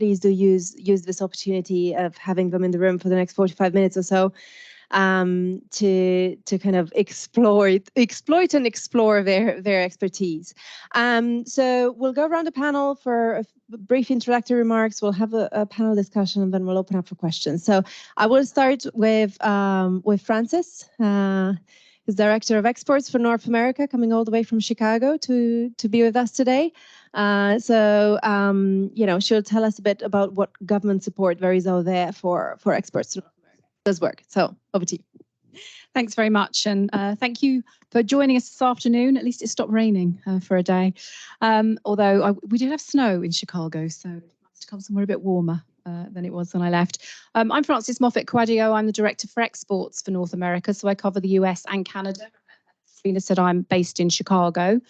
please do use this opportunity of having them in the room for the next 45 minutes or so, to kind of exploit and explore their expertise. So we'll go around the panel for brief introductory remarks. We'll have a panel discussion, and then we'll open up for questions. So I will start with Francis, who's Director of Exports for North America, coming all the way from Chicago to be with us today. You know, she'll tell us a bit about what government support there is out there for exports to North America. It does work. So over to you. Thanks very much, and thank you for joining us this afternoon. At least it stopped raining for a day, although we did have snow in Chicago, so it must have come somewhere a bit warmer than it was when I left. I'm Frances Moffat-Quadio. I'm the Director for Exports for North America, so I cover the US and Canada. As Serena said, I'm based in Chicago.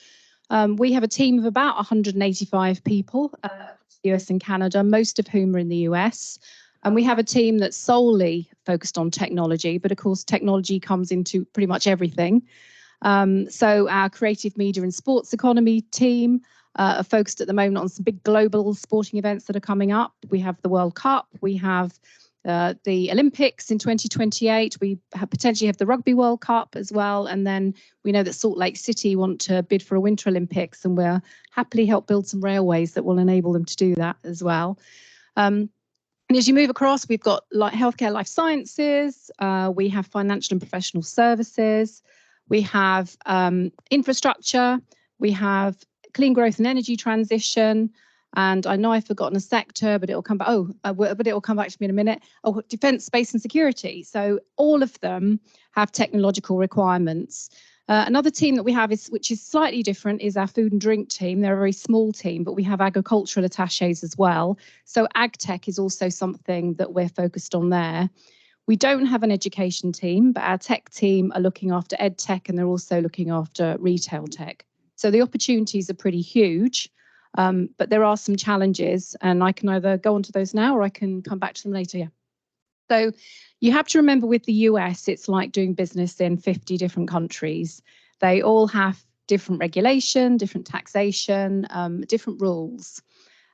We have a team of about 185 people across the US and Canada, most of whom are in the US. And we have a team that's solely focused on technology, but of course, technology comes into pretty much everything. So our creative media and sports economy team are focused at the moment on some big global sporting events that are coming up. We have the World Cup, we have the Olympics in 2028, we potentially have the Rugby World Cup as well. And then we know that Salt Lake City want to bid for a Winter Olympics, and we'll happily help build some railways that will enable them to do that as well. And as you move across, we've got healthcare, life sciences, we have financial and professional services, we have infrastructure, we have clean growth and energy transition, and I know I've forgotten a sector, but it'll come back. But it will come back to me in a minute. Oh, defence, space, and security. So all of them have technological requirements. Another team that we have, which is slightly different, is our food and drink team. They're a very small team, but we have agricultural attachés as well. So ag tech is also something that we're focused on there. We don't have an education team, but our tech team are looking after ed tech, and they're also looking after retail tech. So the opportunities are pretty huge, but there are some challenges, and I can either go on to those now or I can come back to them later. Yeah. So you have to remember, with the US, it's like doing business in 50 different countries. They all have different regulation, different taxation, different rules.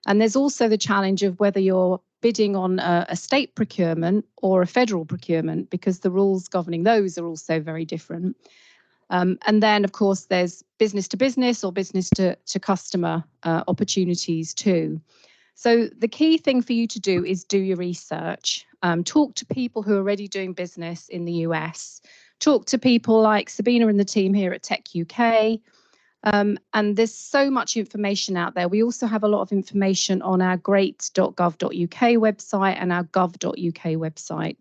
And there's also the challenge of whether you're bidding on a state procurement or a federal procurement, because the rules governing those are also very different. And then, of course, there's business to business or business to customer opportunities too. So the key thing for you to do is do your research. Talk to people who are already doing business in the US. Talk to people like Sabina and the team here at techUK. And there's so much information out there. We also have a lot of information on our great.gov.uk website and our gov.uk website.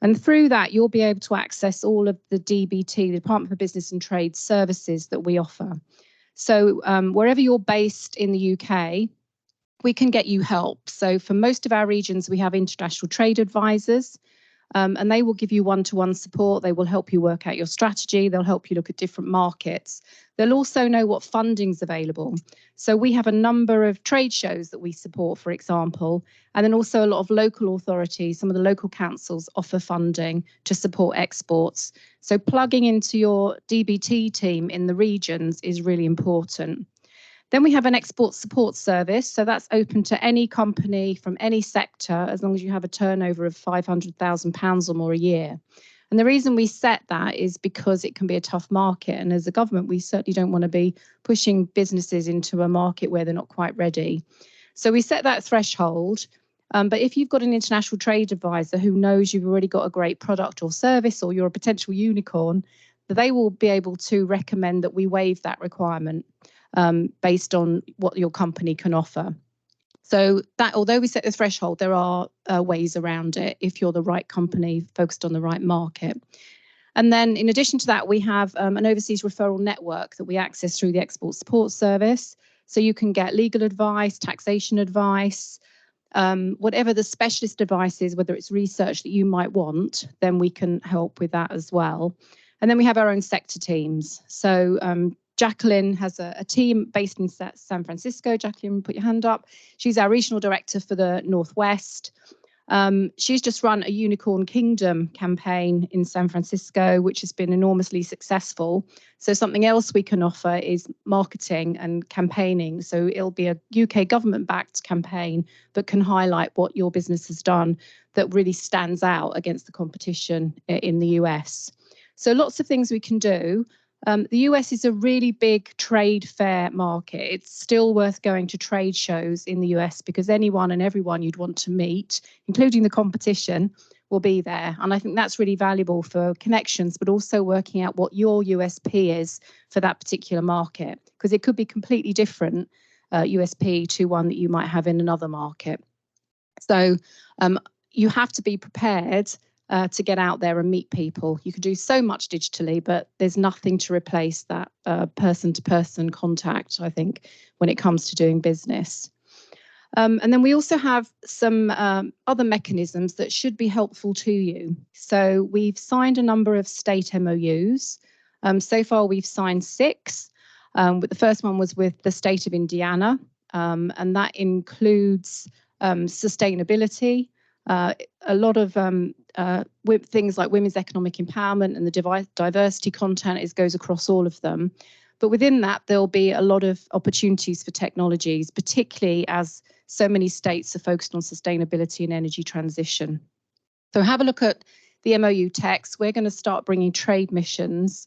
And through that, you'll be able to access all of the DBT, the Department for Business and Trade services that we offer. So wherever you're based in the UK, we can get you help. So for most of our regions, we have international trade advisors, and they will give you one-to-one support. They will help you work out your strategy. They'll help you look at different markets. They'll also know what funding's available. So we have a number of trade shows that we support, for example, and then also a lot of local authorities. Some of the local councils offer funding to support exports. So plugging into your DBT team in the regions is really important. Then we have an export support service. So that's open to any company from any sector, as long as you have a turnover of £500,000 or more a year. And the reason we set that is because it can be a tough market. And as a government, we certainly don't want to be pushing businesses into a market where they're not quite ready. So we set that threshold. But if you've got an international trade advisor who knows you've already got a great product or service, or you're a potential unicorn, they will be able to recommend that we waive that requirement based on what your company can offer. So that, although we set the threshold, there are ways around it if you're the right company focused on the right market. And then in addition to that, we have an overseas referral network that we access through the Export Support Service. So you can get legal advice, taxation advice, whatever the specialist advice is, whether it's research that you might want, then we can help with that as well. And then we have our own sector teams. So Jacqueline has a team based in San Francisco. Jacqueline, put your hand up. She's our regional director for the Northwest. She's just run a Unicorn Kingdom campaign in San Francisco, which has been enormously successful. So something else we can offer is marketing and campaigning. So it'll be a UK government-backed campaign that can highlight what your business has done that really stands out against the competition in the US. So lots of things we can do. The US is a really big trade fair market. It's still worth going to trade shows in the US because anyone and everyone you'd want to meet, including the competition, will be there. And I think that's really valuable for connections, but also working out what your USP is for that particular market, because it could be completely different USP to one that you might have in another market. So you have to be prepared to get out there and meet people. You can do so much digitally, but there's nothing to replace that person-to-person contact, I think, when it comes to doing business. And then we also have some other mechanisms that should be helpful to you. So we've signed a number of state MOUs. So far, we've signed 6. But the first one was with the state of Indiana, and that includes sustainability, a lot of with things like women's economic empowerment and the diversity content goes across all of them. But within that, there'll be a lot of opportunities for technologies, particularly as so many states are focused on sustainability and energy transition. So have a look at the MOU text. We're going to start bringing trade missions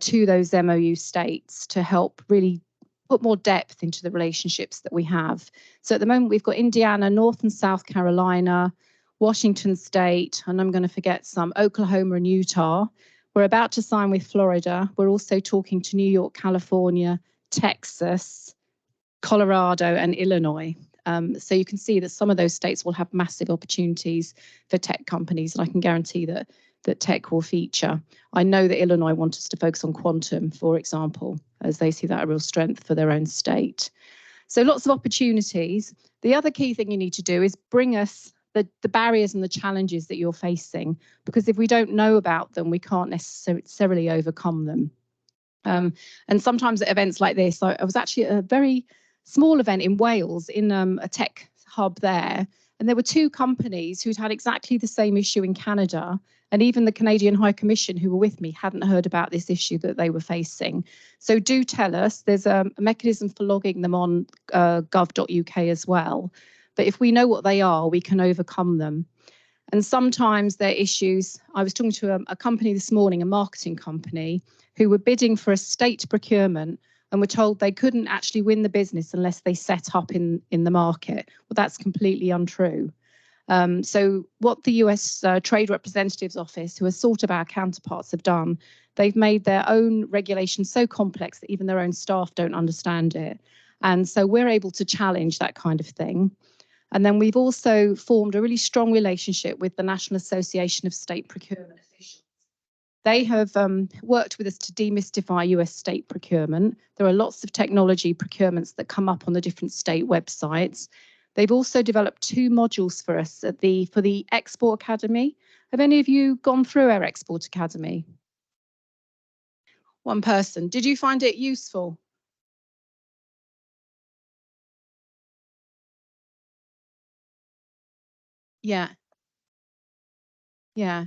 to those MOU states to help really put more depth into the relationships that we have. So at the moment, we've got Indiana, North and South Carolina, Washington State, and I'm going to forget some, Oklahoma and Utah. We're about to sign with Florida. We're also talking to New York, California, Texas, Colorado, and Illinois. So you can see that some of those states will have massive opportunities for tech companies, and I can guarantee that tech will feature. I know that Illinois want us to focus on quantum, for example, as they see that a real strength for their own state. So lots of opportunities. The other key thing you need to do is bring us the barriers and the challenges that you're facing, because if we don't know about them, we can't necessarily overcome them. And sometimes at events like this, I was actually at a very small event in Wales in a tech hub there, and there were 2 companies who'd had exactly the same issue in Canada, and even the Canadian High Commission who were with me hadn't heard about this issue that they were facing. So do tell us. There's a mechanism for logging them on gov.uk as well. But if we know what they are, we can overcome them. And sometimes they're issues. I was talking to a company this morning, a marketing company, who were bidding for a state procurement and were told they couldn't actually win the business unless they set up in the market. Well, that's completely untrue. So what the US Trade Representatives Office, who are sort of our counterparts, have done, they've made their own regulations so complex that even their own staff don't understand it. And so we're able to challenge that kind of thing. And then we've also formed a really strong relationship with the National Association of State Procurement Officials. They have worked with us to demystify US state procurement. There are lots of technology procurements that come up on the different state websites. They've also developed 2 modules for us for the Export Academy. Have any of you gone through our Export Academy? One person. Did you find it useful? Yeah. Yeah.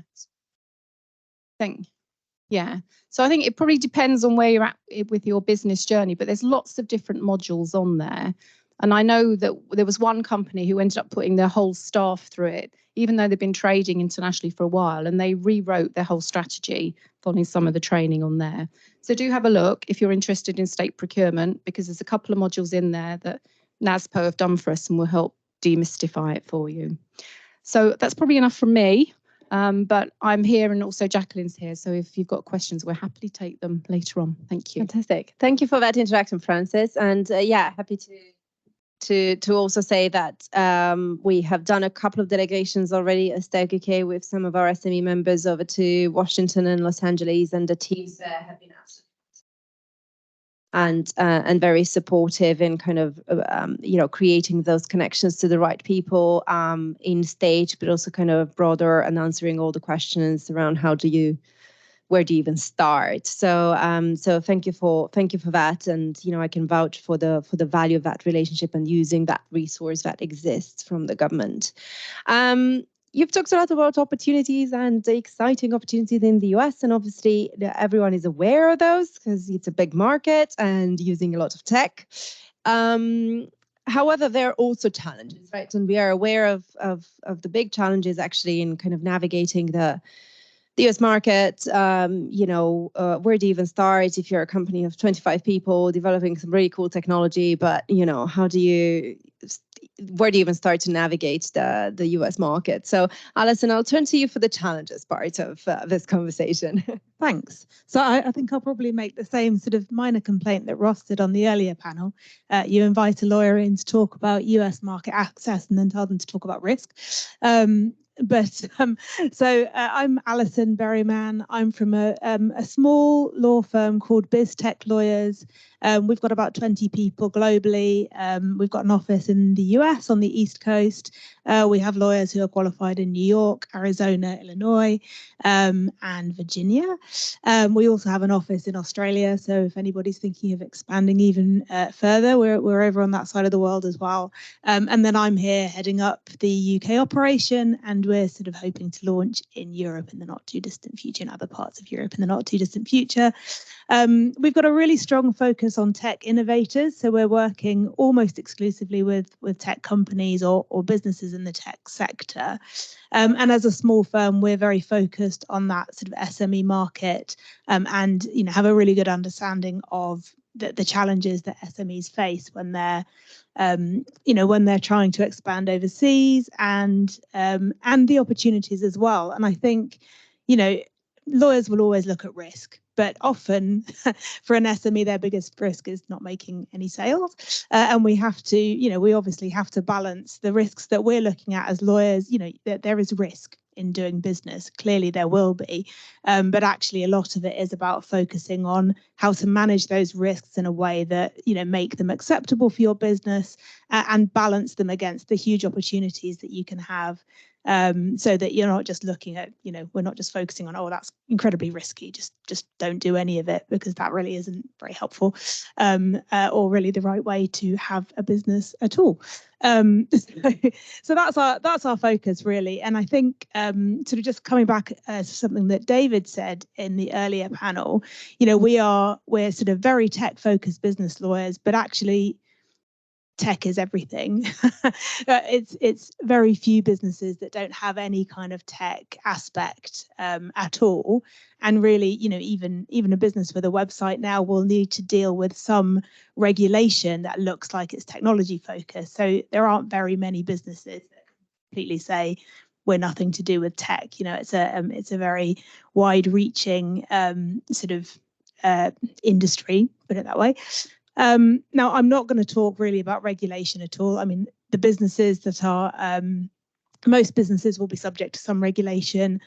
Yeah. So I think it probably depends on where you're at with your business journey, but there's lots of different modules on there. And I know that there was one company who ended up putting their whole staff through it, even though they've been trading internationally for a while, and they rewrote their whole strategy following some of the training on there. So do have a look if you're interested in state procurement, because there's a couple of modules in there that NASPO have done for us and will help demystify it for you. So that's probably enough from me. But I'm here and also Jacqueline's here. So if you've got questions, we'll happily take them later on. Thank you. Fantastic. Thank you for that interaction, Frances. And yeah, happy to also say that we have done a couple of delegations already as techUK with some of our SME members over to Washington and Los Angeles, and the teams there have been absolutely and very supportive in kind of creating those connections to the right people in state, but also kind of broader and answering all the questions around how do you where do you even start? So so thank you for that. And I can vouch for the value of that relationship and using that resource that exists from the government. You've talked a lot about opportunities and the exciting opportunities in the US, and obviously everyone is aware of those because it's a big market and using a lot of tech. However, there are also challenges, right? And we are aware of the big challenges actually in kind of navigating the US market. Where do you even start if you're a company of 25 people developing some really cool technology? But where do you even start to navigate the US market? So, Alison, I'll turn to you for the challenges part of this conversation. Thanks. So I think I'll probably make the same sort of minor complaint that Ross did on the earlier panel. You invite a lawyer in to talk about US market access and then tell them to talk about risk. I'm Alison Berryman. I'm from a small law firm called BizTech Lawyers. We've got about 20 people globally. We've got an office in the US on the East Coast. We have lawyers who are qualified in New York, Arizona, Illinois, and Virginia. We also have an office in Australia. So if anybody's thinking of expanding even further, we're over on that side of the world as well. And then I'm here heading up the UK operation, and we're sort of hoping to launch in Europe in the not too distant future, in other parts of Europe in the not too distant future. We've got a really strong focus on tech innovators. So we're working almost exclusively with tech companies or businesses in the tech sector. And as a small firm, we're very focused on that sort of SME market, and have a really good understanding of the challenges that SMEs face when they're when they're trying to expand overseas, and the opportunities as well. And I think lawyers will always look at risk, but often for an SME, their biggest risk is not making any sales. And we have to, we obviously have to balance the risks that we're looking at as lawyers. That there is risk in doing business. Clearly there will be, but actually a lot of it is about focusing on how to manage those risks in a way that, make them acceptable for your business, and balance them against the huge opportunities that you can have. So that you're not just looking at, we're not just focusing on, oh, that's incredibly risky, just don't do any of it, because that really isn't very helpful, or really the right way to have a business at all. So that's our focus really. And I think sort of just coming back to something that David said in the earlier panel, we're sort of very tech focused business lawyers, but actually tech is everything. It's very few businesses that don't have any kind of tech aspect at all. And really, even a business with a website now will need to deal with some regulation that looks like it's technology focused. So there aren't very many businesses that completely say we're nothing to do with tech. It's a very wide-reaching sort of industry, put it that way. Now, I'm not going to talk really about regulation at all. I mean, the businesses that are, most businesses will be subject to some regulation.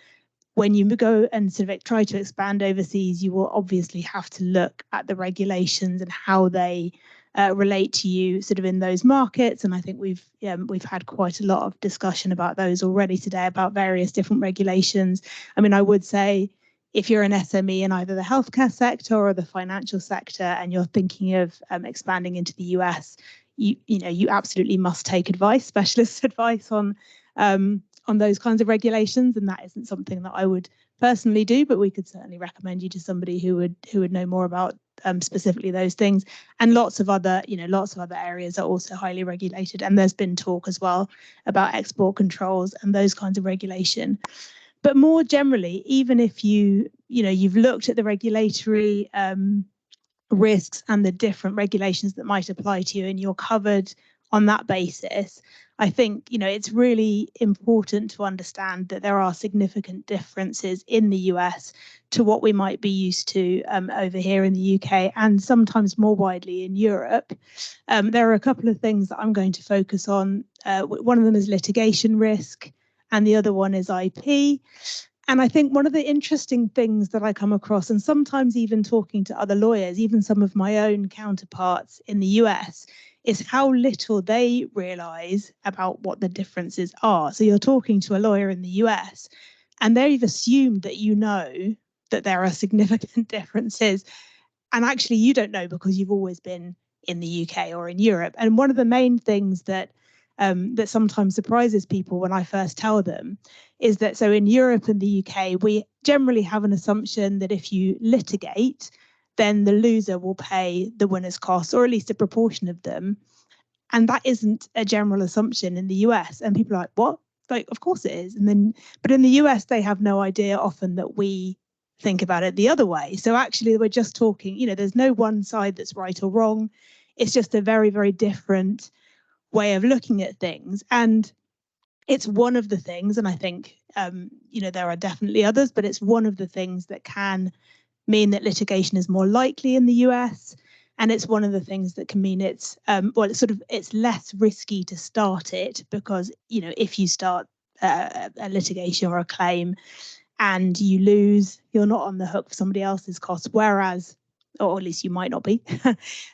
When you go and sort of try to expand overseas, you will obviously have to look at the regulations and how they relate to you sort of in those markets. And I think we've had quite a lot of discussion about those already today, about various different regulations. I mean, I would say, if you're an SME in either the healthcare sector or the financial sector, and you're thinking of expanding into the US, you absolutely must take advice, specialist advice on those kinds of regulations. And that isn't something that I would personally do, but we could certainly recommend you to somebody who would know more about specifically those things. And lots of other areas are also highly regulated. And there's been talk as well about export controls and those kinds of regulation. But more generally, even if you've looked at the regulatory risks and the different regulations that might apply to you, and you're covered on that basis, I think it's really important to understand that there are significant differences in the US to what we might be used to over here in the UK, and sometimes more widely in Europe. There are a couple of things that I'm going to focus on. One of them is litigation risk, and the other one is IP. And I think one of the interesting things that I come across, and sometimes even talking to other lawyers, even some of my own counterparts in the US, is how little they realize about what the differences are. So you're talking to a lawyer in the US, and they've assumed that that there are significant differences. And actually, you don't know because you've always been in the UK or in Europe. And one of the main things that that sometimes surprises people when I first tell them is that, so in Europe and the UK, we generally have an assumption that if you litigate, then the loser will pay the winner's costs, or at least a proportion of them. And that isn't a general assumption in the US. And people are like, what? Like, of course it is. And then, but in the US, they have no idea often that we think about it the other way. So actually, we're just talking, you know, there's no one side that's right or wrong. It's just a very, very different way of looking at things. And it's one of the things, and I think, you know, there are definitely others, but it's one of the things that can mean that litigation is more likely in the US. And it's one of the things that can mean it's, well, it's less risky to start it, because, you know, if you start a litigation or a claim and you lose, you're not on the hook for somebody else's costs, whereas, or at least you might not be.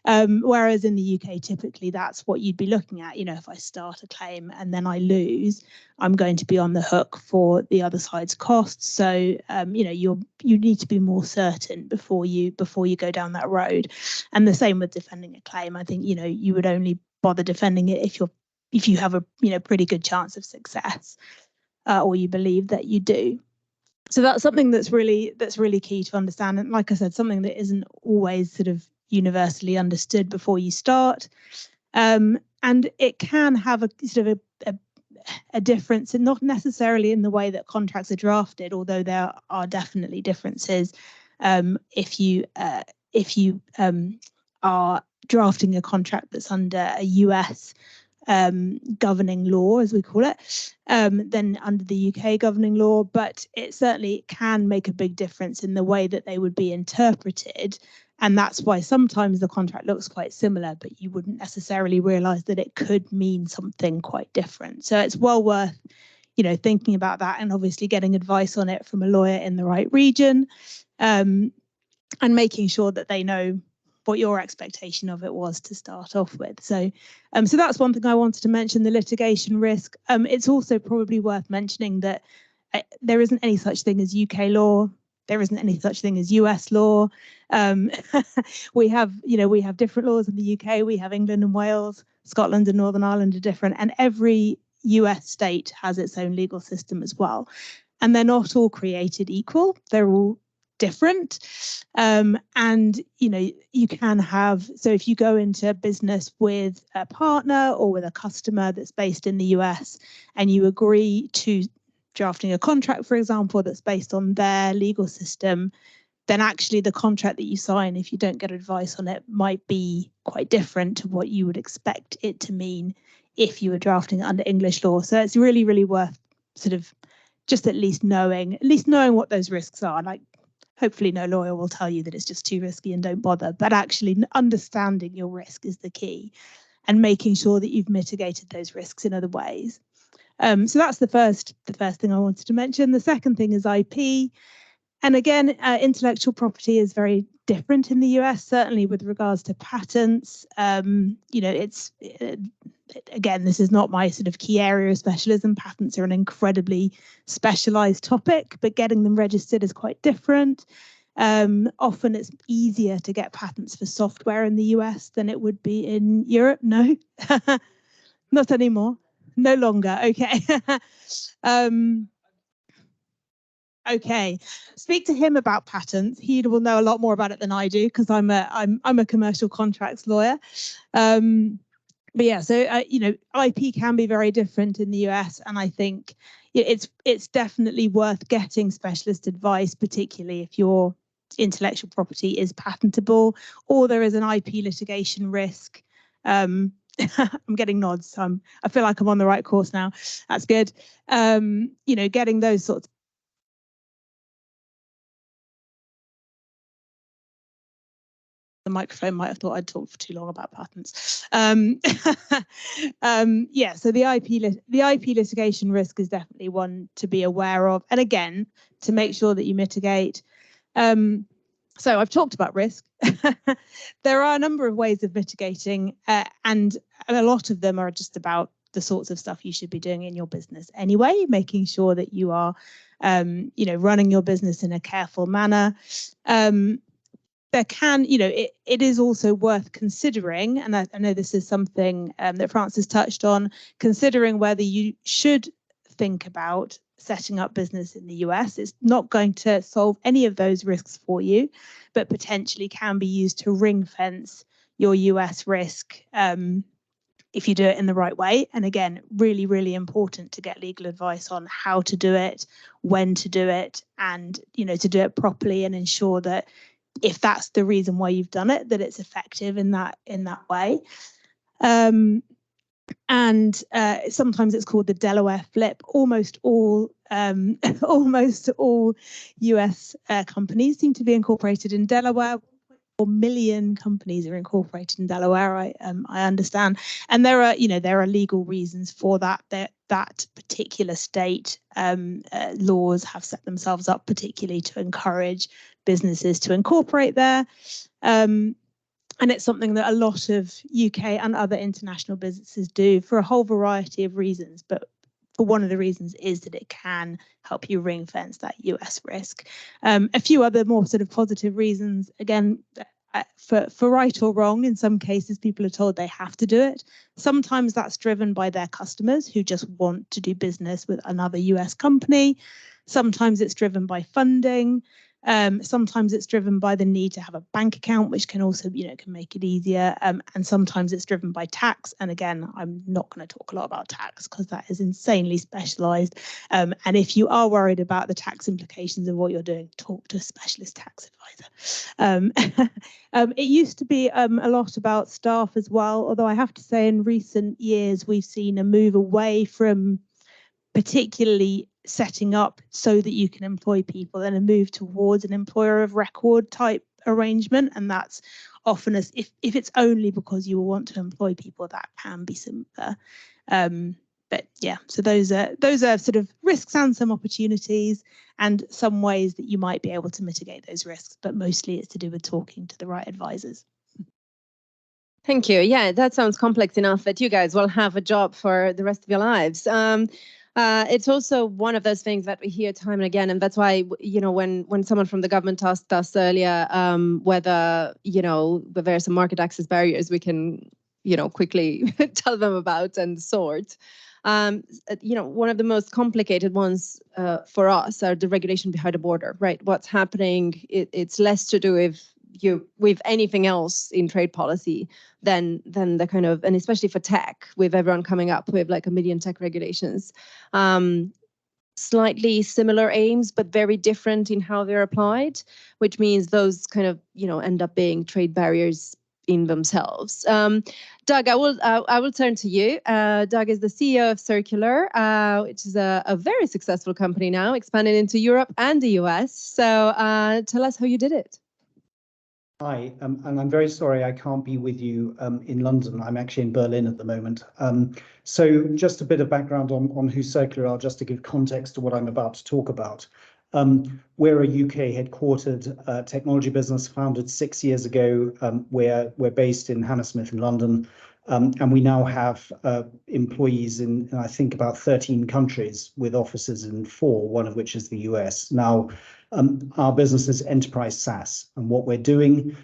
Whereas in the UK, typically that's what you'd be looking at. You know, if I start a claim and then I lose, I'm going to be on the hook for the other side's costs. So, you know, you need to be more certain before you go down that road. And the same with defending a claim. I think, you know, you would only bother defending it if you have a, you know, pretty good chance of success, or you believe that you do. So that's something that's really key to understand. And like I said, something that isn't always sort of universally understood before you start. And it can have a sort of a difference, and not necessarily in the way that contracts are drafted, although there are definitely differences. If you are drafting a contract that's under a US governing law, as we call it, than under the UK governing law, but it certainly can make a big difference in the way that they would be interpreted. And that's why sometimes the contract looks quite similar, but you wouldn't necessarily realise that it could mean something quite different. So it's well worth, you know, thinking about that, and obviously getting advice on it from a lawyer in the right region, and making sure that they know what your expectation of it was to start off with. So so that's one thing I wanted to mention, the litigation risk. It's also probably worth mentioning that there isn't any such thing as UK law. There isn't any such thing as US law. We have different laws in the UK. We have England and Wales, Scotland and Northern Ireland are different, and every US state has its own legal system as well. And they're not all created equal. They're all different. And, you know, you can have, so if you go into business with a partner or with a customer that's based in the US, and you agree to drafting a contract, for example, that's based on their legal system, then actually the contract that you sign, if you don't get advice on it, might be quite different to what you would expect it to mean if you were drafting it under English law. So it's really, really worth sort of just at least knowing what those risks are. Like, hopefully no lawyer will tell you that it's just too risky and don't bother, but actually understanding your risk is the key, and making sure that you've mitigated those risks in other ways. So that's the first thing I wanted to mention. The second thing is IP. And again, intellectual property is very different in the US, certainly with regards to patents. You know, it's again, this is not my sort of key area of specialism. Patents are an incredibly specialized topic, but getting them registered is quite different. Often it's easier to get patents for software in the US than it would be in Europe. No, not anymore. No longer. Okay. Okay, speak to him about patents. He will know a lot more about it than I do, because I'm a commercial contracts lawyer. But yeah, so you know, IP can be very different in the US, and I think it's definitely worth getting specialist advice, particularly if your intellectual property is patentable or there is an IP litigation risk. I'm getting nods, so I feel like I'm on the right course now. That's good. You know, getting those sorts. The microphone might have thought I'd talked for too long about patents. Yeah, so the IP litigation risk is definitely one to be aware of, and again, to make sure that you mitigate. So I've talked about risk. There are a number of ways of mitigating, and a lot of them are just about the sorts of stuff you should be doing in your business anyway, making sure that you are, running your business in a careful manner. There can, it is also worth considering, and I know this is something that Francis touched on, considering whether you should think about setting up business in the US. It's not going to solve any of those risks for you, but potentially can be used to ring fence your US risk if you do it in the right way. And again, really, really important to get legal advice on how to do it, when to do it, and to do it properly, and ensure that if that's the reason why you've done it, that it's effective in that way. And sometimes it's called the Delaware flip. Almost all US companies seem to be incorporated in Delaware. 4 million companies are incorporated in Delaware, I understand, and there are legal reasons for that. That particular state laws have set themselves up particularly to encourage businesses to incorporate there. And it's something that a lot of UK and other international businesses do for a whole variety of reasons. But for one of the reasons is that it can help you ring fence that US risk. A few other more sort of positive reasons, again, for right or wrong, in some cases, people are told they have to do it. Sometimes that's driven by their customers who just want to do business with another US company. Sometimes it's driven by funding. Sometimes it's driven by the need to have a bank account, which can also, can make it easier. And sometimes it's driven by tax. And again, I'm not going to talk a lot about tax because that is insanely specialized. And if you are worried about the tax implications of what you're doing, talk to a specialist tax advisor. It used to be a lot about staff as well, although I have to say in recent years, we've seen a move away from particularly setting up so that you can employ people and a move towards an employer of record type arrangement. And that's often if it's only because you want to employ people, that can be simpler. But yeah, so those are sort of risks and some opportunities and some ways that you might be able to mitigate those risks, but mostly it's to do with talking to the right advisors. Thank you. Yeah, that sounds complex enough that you guys will have a job for the rest of your lives. It's also one of those things that we hear time and again, and that's why, when someone from the government asked us earlier whether there are some market access barriers we can, quickly tell them about and sort. One of the most complicated ones for us are the regulation behind the border, right? What's happening? It's less to do with anything else in trade policy than the kind of, and especially for tech, with everyone coming up with like 1 million tech regulations, slightly similar aims, but very different in how they're applied, which means those kind of, end up being trade barriers in themselves. Doug, I will turn to you. Doug is the CEO of Circular, which is a very successful company now, expanding into Europe and the US. So tell us how you did it. Hi, and I'm very sorry I can't be with you in London. I'm actually in Berlin at the moment. So just a bit of background on who Circular are, just to give context to what I'm about to talk about. We're a UK headquartered technology business founded 6 years ago. We're based in Hammersmith in London, and we now have employees in, I think, about 13 countries with offices in 4, one of which is the US. Now, our business is enterprise SaaS, and what we're doing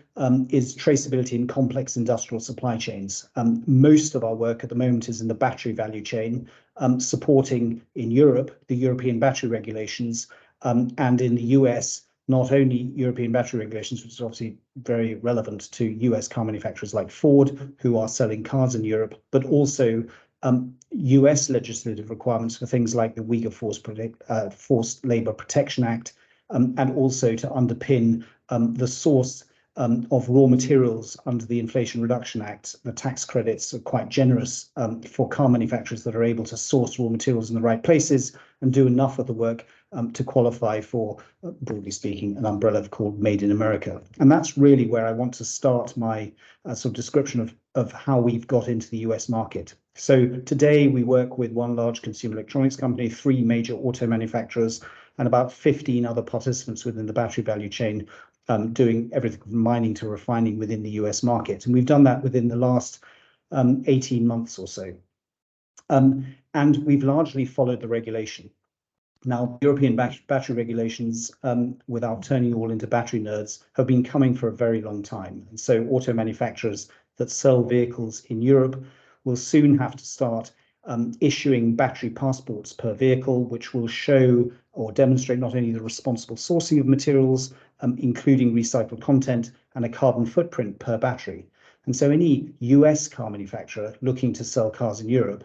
is traceability in complex industrial supply chains. Most of our work at the moment is in the battery value chain, supporting in Europe the European battery regulations, and in the US, not only European battery regulations, which is obviously very relevant to US car manufacturers like Ford, who are selling cars in Europe, but also US legislative requirements for things like the Uyghur Forced Labor Protection Act, and also to underpin the source of raw materials under the Inflation Reduction Act. The tax credits are quite generous for car manufacturers that are able to source raw materials in the right places and do enough of the work to qualify for, broadly speaking, an umbrella called Made in America. And that's really where I want to start my sort of description of how we've got into the US market. So today we work with one large consumer electronics company, 3 major auto manufacturers, and about 15 other participants within the battery value chain, doing everything from mining to refining within the US market. And we've done that within the last 18 months or so. And we've largely followed the regulation. Now, European battery regulations, without turning you all into battery nerds, have been coming for a very long time. And so auto manufacturers that sell vehicles in Europe will soon have to start issuing battery passports per vehicle, which will show or demonstrate not only the responsible sourcing of materials, including recycled content, and a carbon footprint per battery. And so any US car manufacturer looking to sell cars in Europe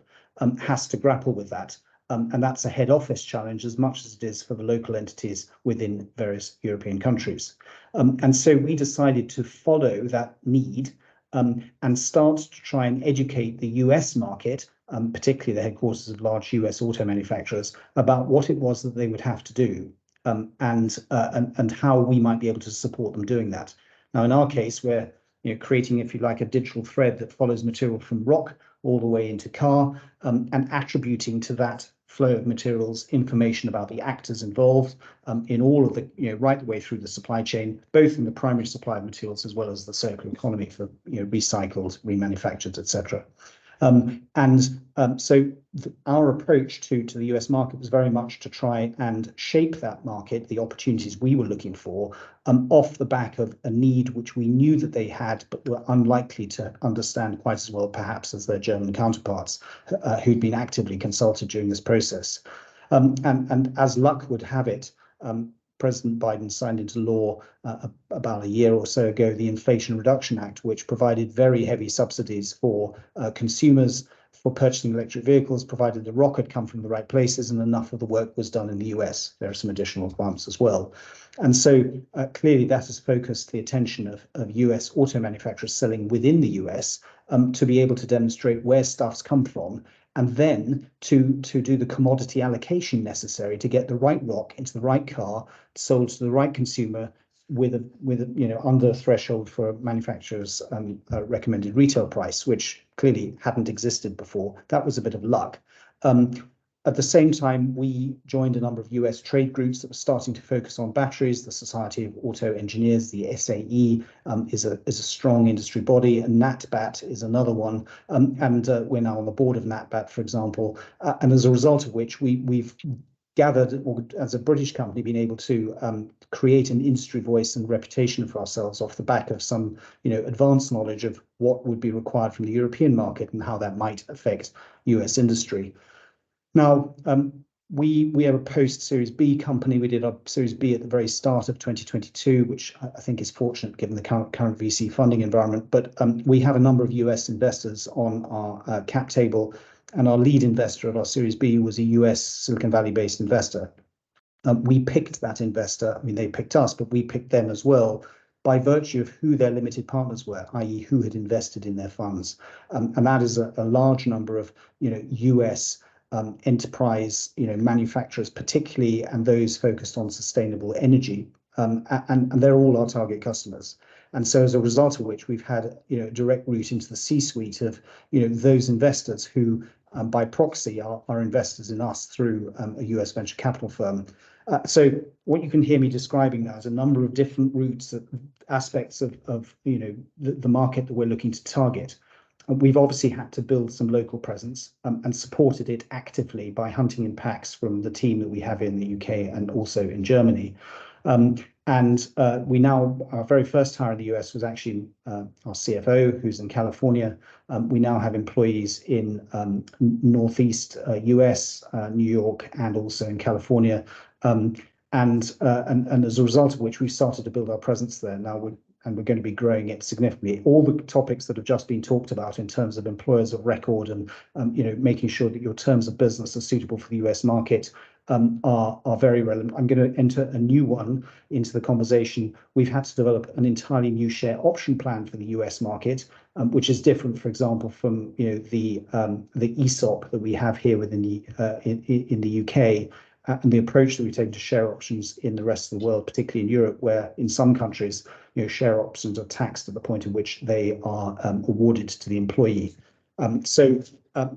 has to grapple with that. And that's a head office challenge as much as it is for the local entities within various European countries. And so we decided to follow that need and start to try and educate the US market, particularly the headquarters of large US auto manufacturers, about what it was that they would have to do and how we might be able to support them doing that. Now, in our case, we're creating, if you like, a digital thread that follows material from rock all the way into car, and attributing to that flow of materials information about the actors involved in all of the, right the way through the supply chain, both in the primary supply of materials as well as the circular economy for recycled, remanufactured, etc. So our approach to the US market was very much to try and shape that market, the opportunities we were looking for, off the back of a need which we knew that they had, but were unlikely to understand quite as well, perhaps, as their German counterparts, who'd been actively consulted during this process. And as luck would have it, President Biden signed into law about a year or so ago the Inflation Reduction Act, which provided very heavy subsidies for consumers for purchasing electric vehicles, provided the rock had come from the right places and enough of the work was done in the US. There are some additional requirements as well. And so clearly that has focused the attention of US auto manufacturers selling within the US to be able to demonstrate where stuff's come from, and then to do the commodity allocation necessary to get the right rock into the right car, sold to the right consumer with a under a threshold for a manufacturer's recommended retail price, which clearly hadn't existed before. That was a bit of luck. At the same time, we joined a number of US trade groups that were starting to focus on batteries. The Society of Auto Engineers, the SAE, is a strong industry body, and NatBat is another one. And we're now on the board of NatBat, for example. And as a result of which, we've gathered, or as a British company, been able to create an industry voice and reputation for ourselves off the back of some, advanced knowledge of what would be required from the European market and how that might affect US industry. Now, we are a post-Series B company. We did our Series B at the very start of 2022, which I think is fortunate given the current VC funding environment. But we have a number of US investors on our cap table, and our lead investor of our Series B was a US Silicon Valley-based investor. We picked that investor. I mean, they picked us, but we picked them as well by virtue of who their limited partners were, i.e. who had invested in their funds. And that is a large number of, US enterprise, manufacturers particularly, and those focused on sustainable energy. And they're all our target customers. And so as a result of which, we've had a direct route into the C-suite of those investors who, by proxy, are investors in us through a US venture capital firm. So what you can hear me describing now is a number of different routes, aspects of the market that we're looking to target. We've obviously had to build some local presence and supported it actively by hunting in packs from the team that we have in the UK and also in Germany. We now, our very first hire in the US was actually our CFO, who's in California. We now have employees in Northeast US, New York, and also in California. And as a result of which, we've started to build our presence there. Now we're going to be growing it significantly. All the topics that have just been talked about in terms of employers of record and making sure that your terms of business are suitable for the US market are very relevant. I'm going to enter a new one into the conversation. We've had to develop an entirely new share option plan for the US market, which is different, for example, from the ESOP that we have here within in the UK. And the approach that we take to share options in the rest of the world, particularly in Europe, where in some countries, share options are taxed at the point at which they are awarded to the employee. So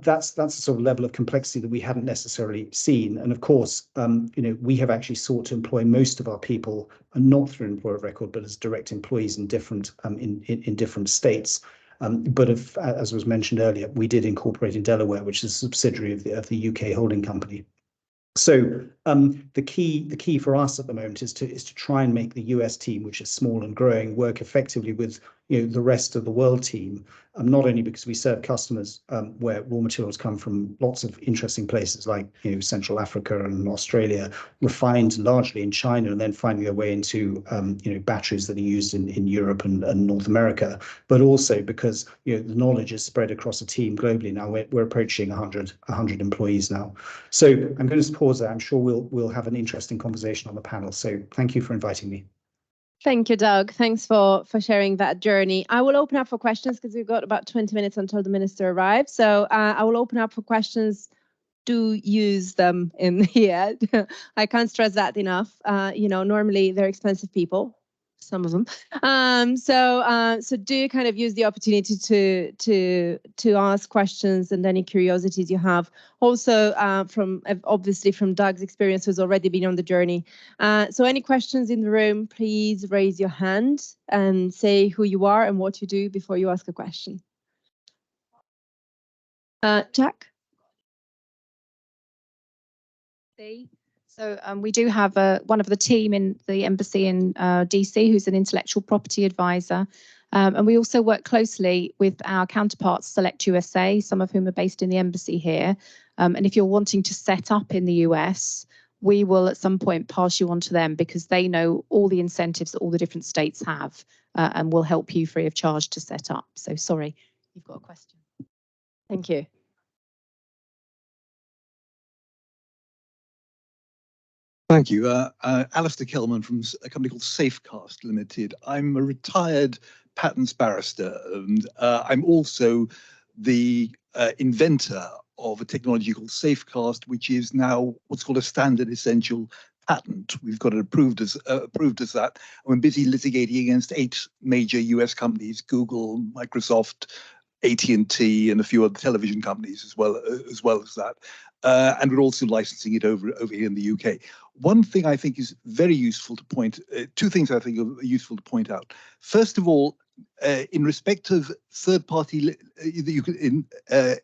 that's the sort of level of complexity that we hadn't necessarily seen. And of course, we have actually sought to employ most of our people, not through employer of record, but as direct employees in different in different states. But as was mentioned earlier, we did incorporate in Delaware, which is a subsidiary of the UK holding company. So the key for us at the moment is to try and make the US team, which is small and growing, work effectively with the rest of the world team. Not only because we serve customers where raw materials come from lots of interesting places like Central Africa and Australia, refined largely in China, and then finding their way into batteries that are used in Europe and North America, but also because the knowledge is spread across a team globally now. We're approaching 100 employees now. So I'm going to pause there. I'm sure we'll have an interesting conversation on the panel. So thank you for inviting me. Thank you, Doug. Thanks for sharing that journey. I will open up for questions because we've got about 20 minutes until the minister arrives. So I will open up for questions. Do use them in here. I can't stress that enough. Normally they're expensive people, some of them. So do kind of use the opportunity to ask questions and any curiosities you have. Also, obviously from Doug's experience, who's already been on the journey. So any questions in the room, please raise your hand and say who you are and what you do before you ask a question. Jack? So we do have one of the team in the embassy in DC who's an intellectual property advisor. And we also work closely with our counterparts, Select USA, some of whom are based in the embassy here. And if you're wanting to set up in the US, we will at some point pass you on to them because they know all the incentives that all the different states have and will help you free of charge to set up. So sorry, you've got a question. Thank you. Thank you. Alistair Kelman from a company called Safecast Limited. I'm a retired patents barrister, and I'm also the inventor of a technology called Safecast, which is now what's called a standard essential patent. We've got it approved as that. And we're busy litigating against 8 major US companies: Google, Microsoft, AT&T, and a few other television companies as well as that. And we're also licensing it over here in the UK. One thing I think is very useful to two things I think are useful to point out. First of all, in respect of third-party,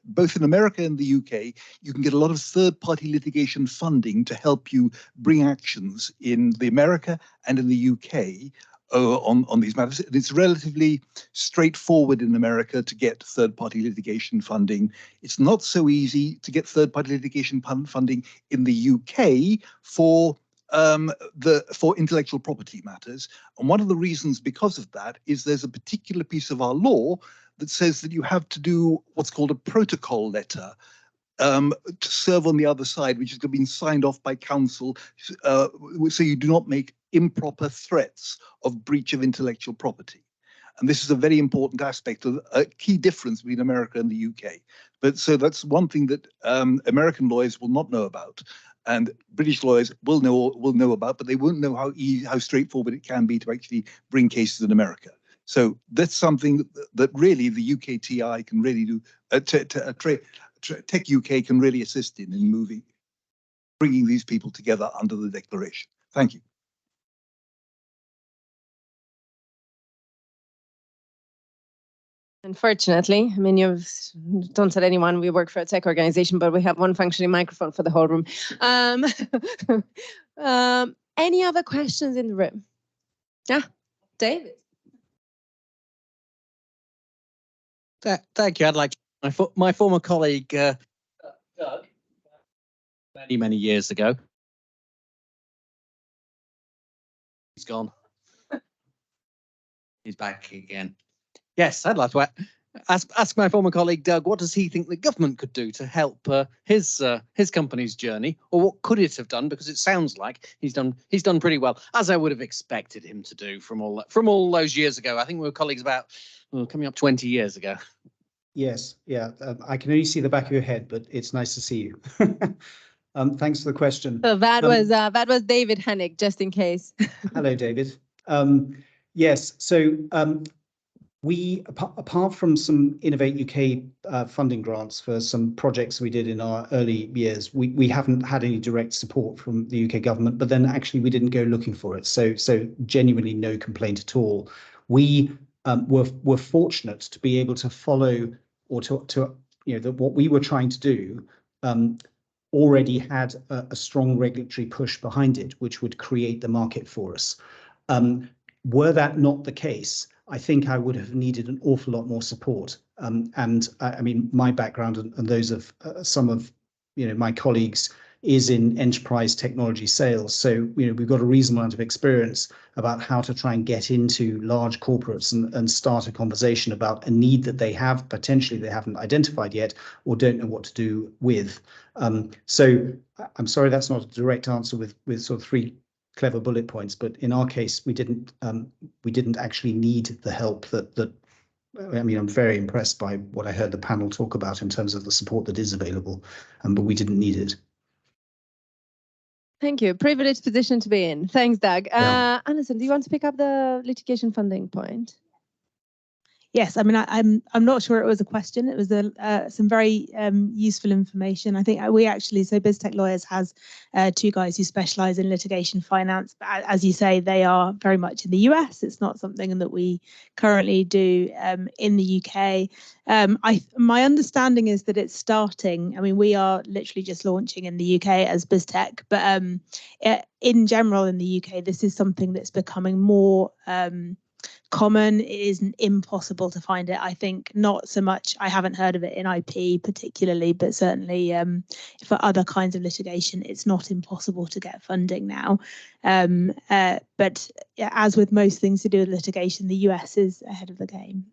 both in America and the UK, you can get a lot of third-party litigation funding to help you bring actions in the America and in the UK on these matters. It's relatively straightforward in America to get third-party litigation funding. It's not so easy to get third-party litigation funding in the UK for intellectual property matters. And one of the reasons because of that is there's a particular piece of our law that says that you have to do what's called a protocol letter to serve on the other side, which has been signed off by counsel, so you do not make improper threats of breach of intellectual property. And this is a very important aspect of a key difference between America and the UK. But so that's one thing that American lawyers will not know about, and British lawyers will know about, but they won't know how straightforward it can be to actually bring cases in America. So that's something that really the UKTI can really do. techUK can really assist in bringing these people together under the declaration. Thank you. Unfortunately, I mean, don't tell anyone we work for a tech organization, but we have one functioning microphone for the whole room. Any other questions in the room? Yeah, David. Thank you. I'd like my former colleague, Doug, many years ago. He's gone. He's back again. Yes, I'd like to ask my former colleague, Doug, what does he think the government could do to help his company's journey, or what could it have done? Because it sounds like he's done pretty well, as I would have expected him to do from all those years ago. I think we were colleagues about coming up 20 years ago. Yes, yeah. I can only see the back of your head, but it's nice to see you. Thanks for the question. So that was David Hennig, just in case. Hello, David. Yes, so we, apart from some Innovate UK funding grants for some projects we did in our early years, we haven't had any direct support from the UK government, but then actually we didn't go looking for it. So genuinely no complaint at all. We were fortunate to be able to follow, or to that what we were trying to do already had a strong regulatory push behind it, which would create the market for us. Were that not the case, I think I would have needed an awful lot more support. And I mean, my background and those of some of my colleagues is in enterprise technology sales. So we've got a reasonable amount of experience about how to try and get into large corporates and start a conversation about a need that they have, potentially they haven't identified yet, or don't know what to do with. So I'm sorry that's not a direct answer with sort of 3 clever bullet points, but in our case, we didn't actually need the help that I mean, I'm very impressed by what I heard the panel talk about in terms of the support that is available, but we didn't need it. Thank you. Privileged position to be in. Thanks, Doug. Yeah. Alison, do you want to pick up the litigation funding point? Yes, I mean, I'm not sure it was a question. It was some very useful information. I think we actually, so BizTech Lawyers has 2 guys who specialise in litigation finance. But as you say, they are very much in the US. It's not something that we currently do in the UK. My understanding is that it's starting. I mean, we are literally just launching in the UK as BizTech, but in general in the UK, this is something that's becoming more common. It isn't impossible to find it. I think not so much. I haven't heard of it in IP particularly, but certainly for other kinds of litigation, it's not impossible to get funding now. But as with most things to do with litigation, the US is ahead of the game.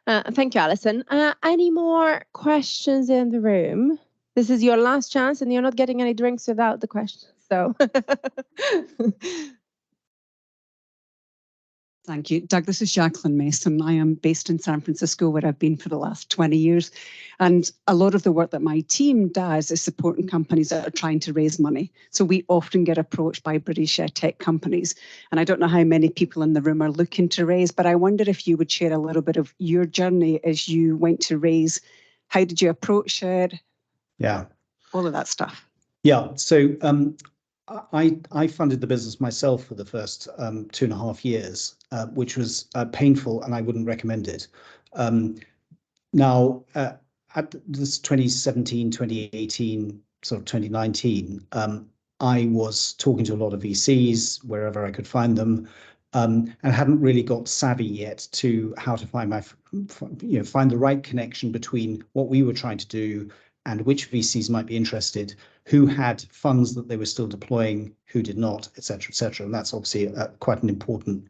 Thank you, Alison. Any more questions in the room? This is your last chance, and you're not getting any drinks without the questions. So. Thank you. Doug, this is Jacqueline Mason. I am based in San Francisco, where I've been for the last 20 years. And a lot of the work that my team does is supporting companies that are trying to raise money. So we often get approached by British tech companies. And I don't know how many people in the room are looking to raise, but I wonder if you would share a little bit of your journey as you went to raise. How did you approach it? Yeah. All of that stuff. Yeah. So I funded the business myself for the first 2.5 years, which was painful, and I wouldn't recommend it. Now, at this 2017, 2018, sort of 2019, I was talking to a lot of VCs wherever I could find them, and hadn't really got savvy yet to how to find find the right connection between what we were trying to do and which VCs might be interested, who had funds that they were still deploying, who did not, et cetera, and that's obviously quite an important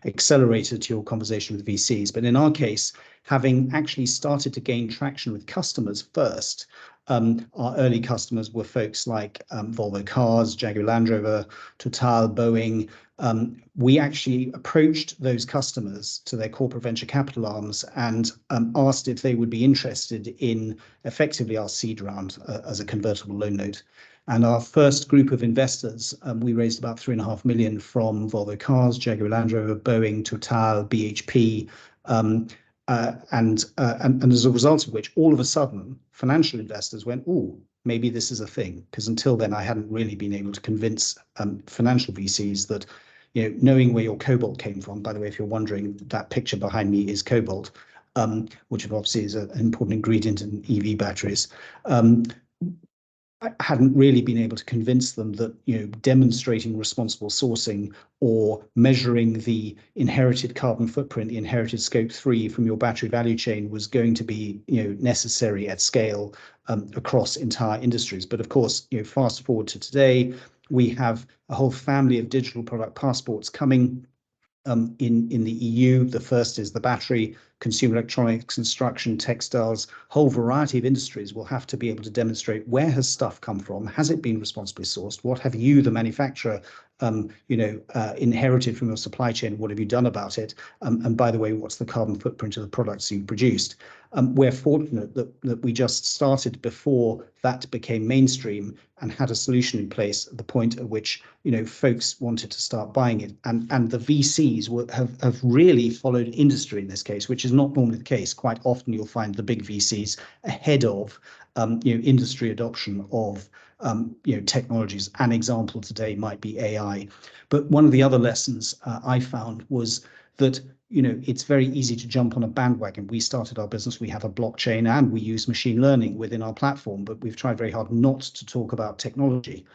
accelerator to your conversation with VCs. But in our case, having actually started to gain traction with customers first, our early customers were folks like Volvo Cars, Jaguar Land Rover, Total, Boeing. We actually approached those customers to their corporate venture capital arms and asked if they would be interested in effectively our seed round as a convertible loan note. And our first group of investors, we raised about 3.5 million from Volvo Cars, Jaguar Land Rover, Boeing, Total, BHP, and as a result of which, all of a sudden, financial investors went, "Oh, maybe this is a thing," because until then, I hadn't really been able to convince financial VCs that, knowing where your cobalt came from. By the way, if you're wondering, that picture behind me is cobalt, which obviously is an important ingredient in EV batteries. I hadn't really been able to convince them that demonstrating responsible sourcing or measuring the inherited carbon footprint, the inherited scope 3 from your battery value chain was going to be necessary at scale across entire industries. But of course, fast forward to today, we have a whole family of digital product passports coming in the EU. The first is the battery, consumer electronics, construction, textiles, whole variety of industries will have to be able to demonstrate where has stuff come from, has it been responsibly sourced, what have you, the manufacturer, inherited from your supply chain, what have you done about it, and by the way, what's the carbon footprint of the products you produced. We're fortunate that we just started before that became mainstream and had a solution in place at the point at which folks wanted to start buying it, and the VCs have really followed industry in this case, which is not normally the case. Quite often you'll find the big VCs ahead of industry adoption of technologies. An example today might be AI. But one of the other lessons I found was that it's very easy to jump on a bandwagon. We started our business, we have a blockchain, and we use machine learning within our platform, but we've tried very hard not to talk about technology,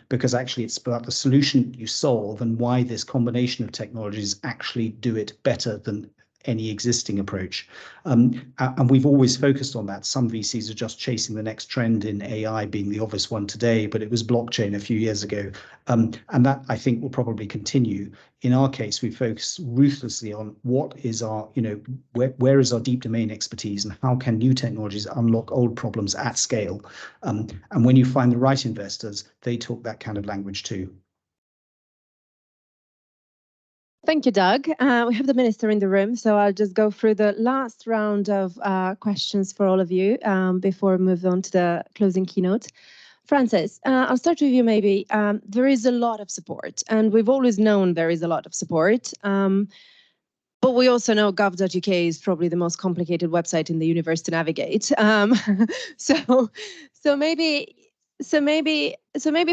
because actually it's about the solution you solve and why this combination of technologies actually do it better than any existing approach. And we've always focused on that. Some VCs are just chasing the next trend, in AI being the obvious one today, but it was blockchain a few years ago. And that, I think, will probably continue. In our case, we focus ruthlessly on what is our, where is our deep domain expertise, and how can new technologies unlock old problems at scale. And when you find the right investors, they talk that kind of language too. Thank you, Doug. We have the minister in the room, so I'll just go through the last round of questions for all of you before we move on to the closing keynote. Francis, I'll start with you maybe. There is a lot of support, and we've always known there is a lot of support. But we also know gov.uk is probably the most complicated website in the universe to navigate. So maybe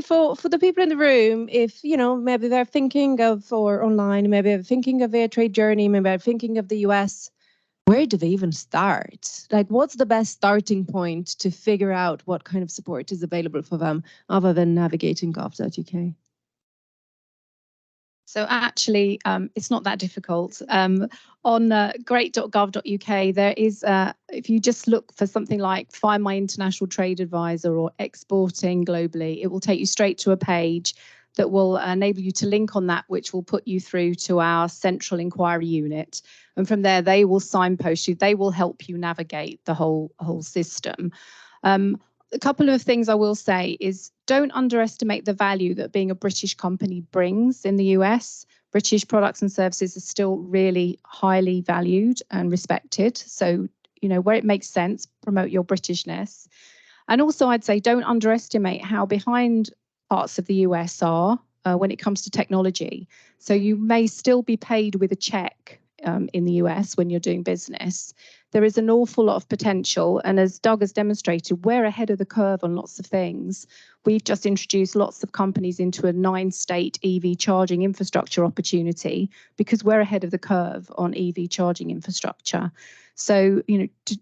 for the people in the room, if maybe they're thinking of, or online, maybe they're thinking of their trade journey, maybe they're thinking of the US, where do they even start? Like, what's the best starting point to figure out what kind of support is available for them other than navigating gov.uk? So actually, it's not that difficult. On great.gov.uk, there is, if you just look for something like Find My International Trade Advisor or Exporting Globally, it will take you straight to a page that will enable you to link on that, which will put you through to our central inquiry unit. And from there, they will signpost you. They will help you navigate the whole system. A couple of things I will say is, don't underestimate the value that being a British company brings in the US. British products and services are still really highly valued and respected. So, where it makes sense, promote your Britishness. And also, I'd say don't underestimate how behind parts of the US are when it comes to technology. So you may still be paid with a check in the US when you're doing business. There is an awful lot of potential. And as Doug has demonstrated, we're ahead of the curve on lots of things. We've just introduced lots of companies into a 9-state EV charging infrastructure opportunity because we're ahead of the curve on EV charging infrastructure. So,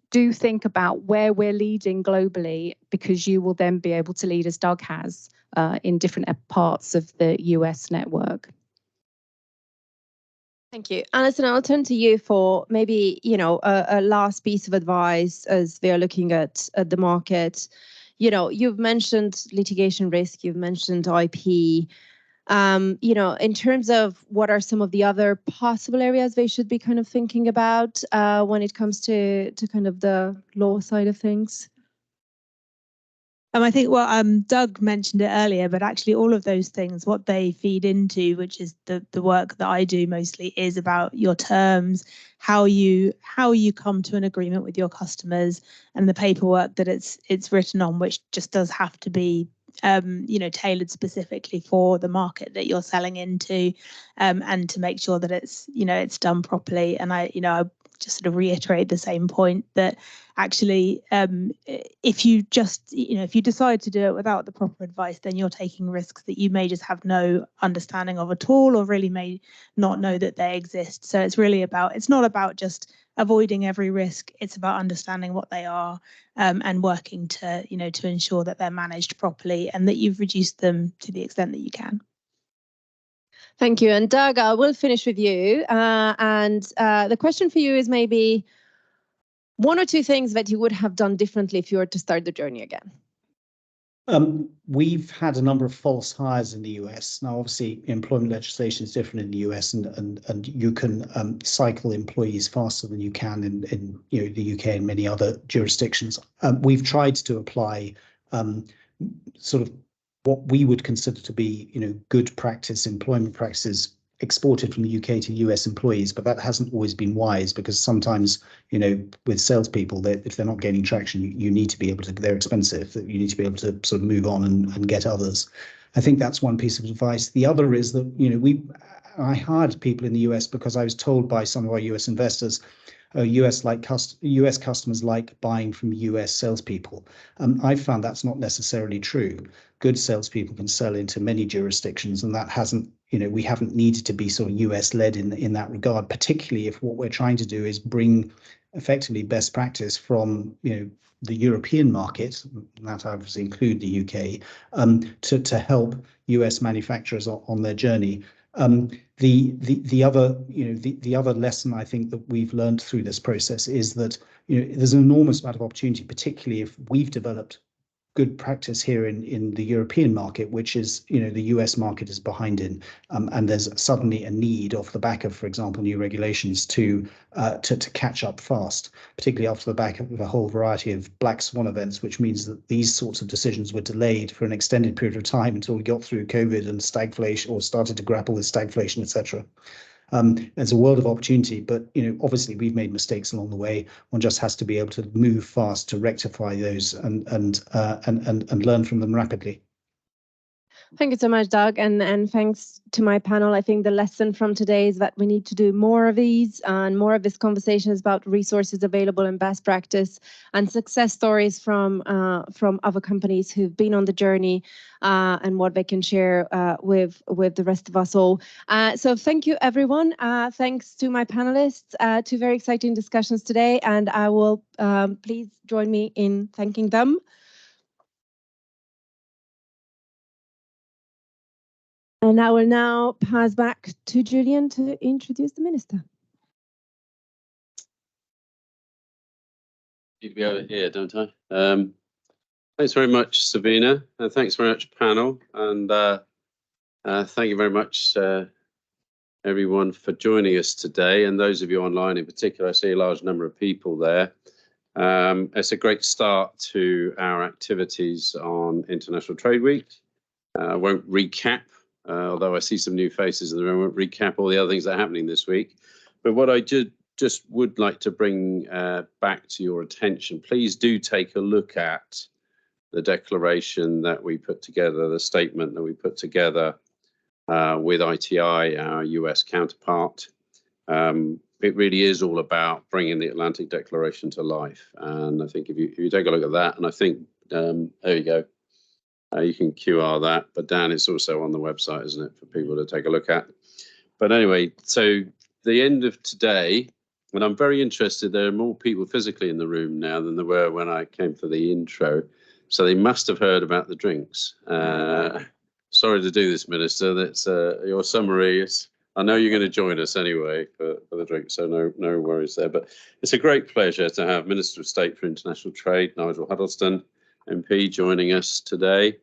do think about where we're leading globally, because you will then be able to lead, as Doug has, in different parts of the US network. Thank you. Alison, I'll turn to you for maybe, a last piece of advice as they're looking at the market. You've mentioned litigation risk, you've mentioned IP. In terms of what are some of the other possible areas they should be kind of thinking about when it comes to kind of the law side of things? I think Doug mentioned it earlier, but actually all of those things, what they feed into, which is the work that I do mostly, is about your terms, how you come to an agreement with your customers, and the paperwork that it's written on, which just does have to be tailored specifically for the market that you're selling into, and to make sure that it's done properly. And I just sort of reiterate the same point that actually, if you decide to do it without the proper advice, then you're taking risks that you may just have no understanding of at all, or really may not know that they exist. So it's not about just avoiding every risk. It's about understanding what they are, and working to ensure that they're managed properly and that you've reduced them to the extent that you can. Thank you. And Doug, I will finish with you. And the question for you is maybe one or two things that you would have done differently if you were to start the journey again. We've had a number of false hires in the US. Now, obviously, employment legislation is different in the US, and you can cycle employees faster than you can in the UK and many other jurisdictions. We've tried to apply sort of what we would consider to be good practice, employment practices exported from the UK to US employees, but that hasn't always been wise, because sometimes with salespeople, if they're not gaining traction, you need to be able to, they're expensive, you need to be able to sort of move on and get others. I think that's one piece of advice. The other is that I hired people in the US because I was told by some of our US investors, US customers like buying from US salespeople. I've found that's not necessarily true. Good salespeople can sell into many jurisdictions, and that hasn't, we haven't needed to be sort of US led in that regard, particularly if what we're trying to do is bring effectively best practice from, the European market, that obviously include the UK, to help US manufacturers on their journey. The other lesson I think that we've learned through this process is that there's an enormous amount of opportunity, particularly if we've developed good practice here in the European market, which is, the US market is behind in, and there's suddenly a need off the back of, for example, new regulations to catch up fast, particularly after the back of a whole variety of black swan events, which means that these sorts of decisions were delayed for an extended period of time until we got through COVID and stagflation, or started to grapple with stagflation, etc. There's a world of opportunity, but obviously we've made mistakes along the way. One just has to be able to move fast to rectify those and learn from them rapidly. Thank you so much, Doug, and thanks to my panel. I think the lesson from today is that we need to do more of these, and more of this conversation is about resources available and best practice and success stories from other companies who've been on the journey, and what they can share with the rest of us all. So thank you, everyone. Thanks to my panelists, two very exciting discussions today, and I will please join me in thanking them. And I will now pass back to Julian to introduce the minister. Need to be over here, don't I? Thanks very much, Sabina, and thanks very much, panel, and thank you very much, everyone, for joining us today, and those of you online in particular. I see a large number of people there. It's a great start to our activities on International Trade Week. I won't recap, although I see some new faces in the room, I won't recap all the other things that are happening this week. But what I just would like to bring back to your attention, please do take a look at the declaration that we put together, the statement that we put together with ITI, our US counterpart. It really is all about bringing the Atlantic Declaration to life. And I think if you take a look at that, and I think, there you go. You can QR that, but Dan, it's also on the website, isn't it, for people to take a look at. But anyway, so the end of today, and I'm very interested, there are more people physically in the room now than there were when I came for the intro. So they must have heard about the drinks. Sorry to do this, Minister, that's your summary is, I know you're going to join us anyway for the drinks, so no worries there. But it's a great pleasure to have Minister of State for International Trade, Nigel Huddleston, MP, joining us today.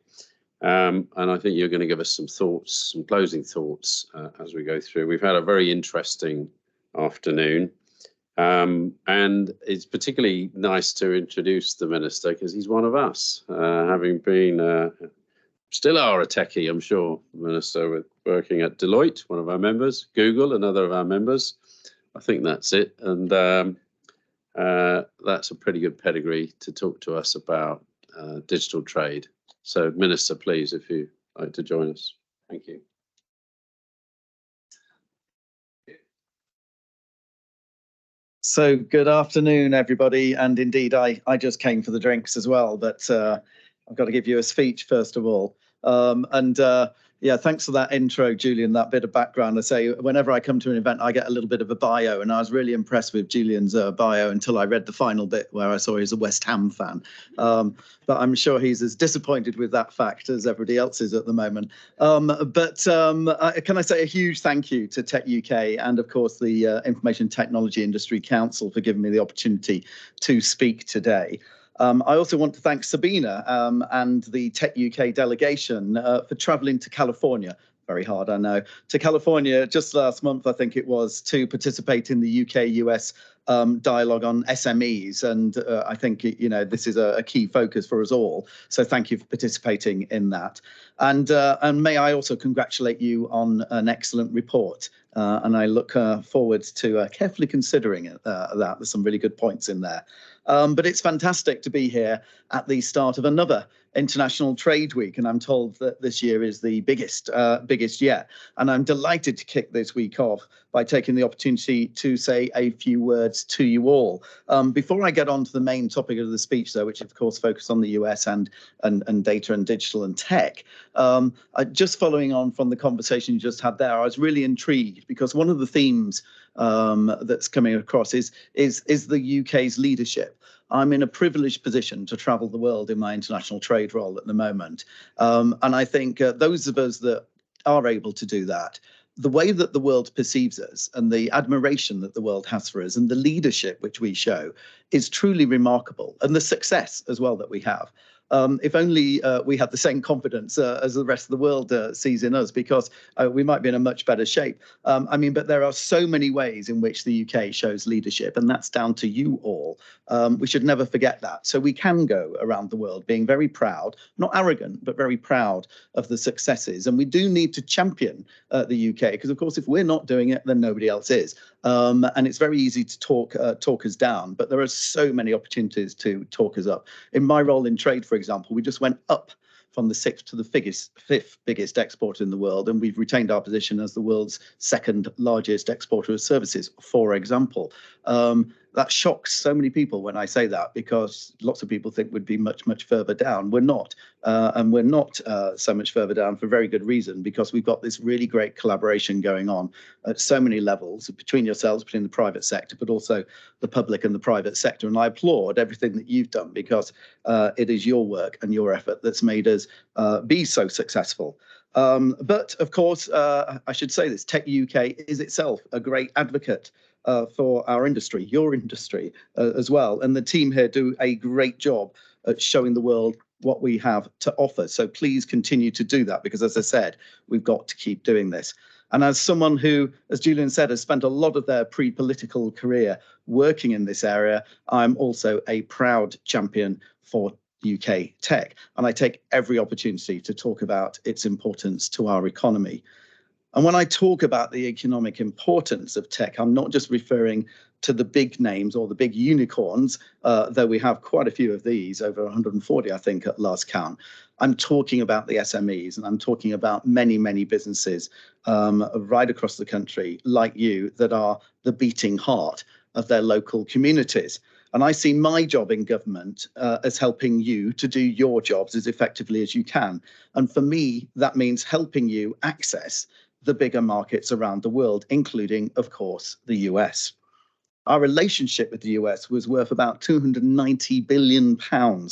And I think you're going to give us some thoughts, some closing thoughts as we go through. We've had a very interesting afternoon. And it's particularly nice to introduce the Minister because he's one of us, having been, still are a techie, I'm sure, Minister, with working at Deloitte, one of our members, Google, another of our members. I think that's it. And that's a pretty good pedigree to talk to us about digital trade. So, Minister, please, if you'd like to join us. Thank you. So good afternoon, everybody. And indeed, I just came for the drinks as well, but I've got to give you a speech first of all. Yeah, thanks for that intro, Julian, that bit of background. I say, whenever I come to an event, I get a little bit of a bio, and I was really impressed with Julian's bio until I read the final bit where I saw he's a West Ham fan. But I'm sure he's as disappointed with that fact as everybody else is at the moment. Can I say a huge thank you to techUK and, of course, the Information Technology Industry Council for giving me the opportunity to speak today. I also want to thank Sabina and the techUK delegation for travelling to California. Very hard, I know. To California just last month, I think it was, to participate in the UK-US dialogue on SMEs. And I think, this is a key focus for us all. So thank you for participating in that. And may I also congratulate you on an excellent report. And I look forward to carefully considering that. There's some really good points in there. But it's fantastic to be here at the start of another International Trade Week, and I'm told that this year is the biggest yet. And I'm delighted to kick this week off by taking the opportunity to say a few words to you all. Before I get on to the main topic of the speech, though, which of course focused on the US and data and digital and tech, just following on from the conversation you just had there, I was really intrigued because one of the themes that's coming across is the UK's leadership. I'm in a privileged position to travel the world in my international trade role at the moment. And I think those of us that are able to do that, the way that the world perceives us and the admiration that the world has for us and the leadership which we show is truly remarkable, and the success as well that we have. If only we had the same confidence as the rest of the world sees in us, because we might be in a much better shape. But there are so many ways in which the UK shows leadership, and that's down to you all. We should never forget that. So we can go around the world being very proud, not arrogant, but very proud of the successes. And we do need to champion the UK, because of course, if we're not doing it, then nobody else is. And it's very easy to talk us down, but there are so many opportunities to talk us up. In my role in trade, for example, we just went up from the 6th to the 5th biggest exporter in the world, and we've retained our position as the world's 2nd largest exporter of services, for example. That shocks so many people when I say that, because lots of people think we'd be much, much further down. We're not. And we're not so much further down for a very good reason, because we've got this really great collaboration going on at so many levels between yourselves, between the private sector, but also the public and the private sector. And I applaud everything that you've done, because it is your work and your effort that's made us be so successful. But of course, I should say this, techUK is itself a great advocate for our industry, your industry as well. And the team here do a great job at showing the world what we have to offer. So please continue to do that, because as I said, we've got to keep doing this. And as someone who, as Julian said, has spent a lot of their pre-political career working in this area, I'm also a proud champion for UK tech. And I take every opportunity to talk about its importance to our economy. And when I talk about the economic importance of tech, I'm not just referring to the big names or the big unicorns, though we have quite a few of these, over 140, I think, at last count. I'm talking about the SMEs, and I'm talking about many, many businesses right across the country, like you, that are the beating heart of their local communities. And I see my job in government as helping you to do your jobs as effectively as you can. And for me, that means helping you access the bigger markets around the world, including, of course, the US. Our relationship with the US was worth about £290 billion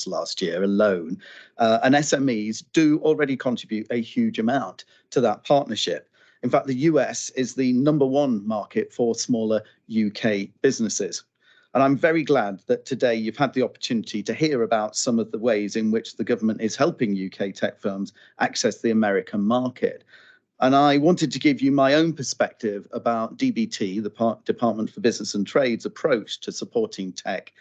last year alone, and SMEs do already contribute a huge amount to that partnership. In fact, the US is the #1 market for smaller UK businesses. And I'm very glad that today you've had the opportunity to hear about some of the ways in which the government is helping UK tech firms access the American market. And I wanted to give you my own perspective about DBT, the Department for Business and Trade's approach to supporting tech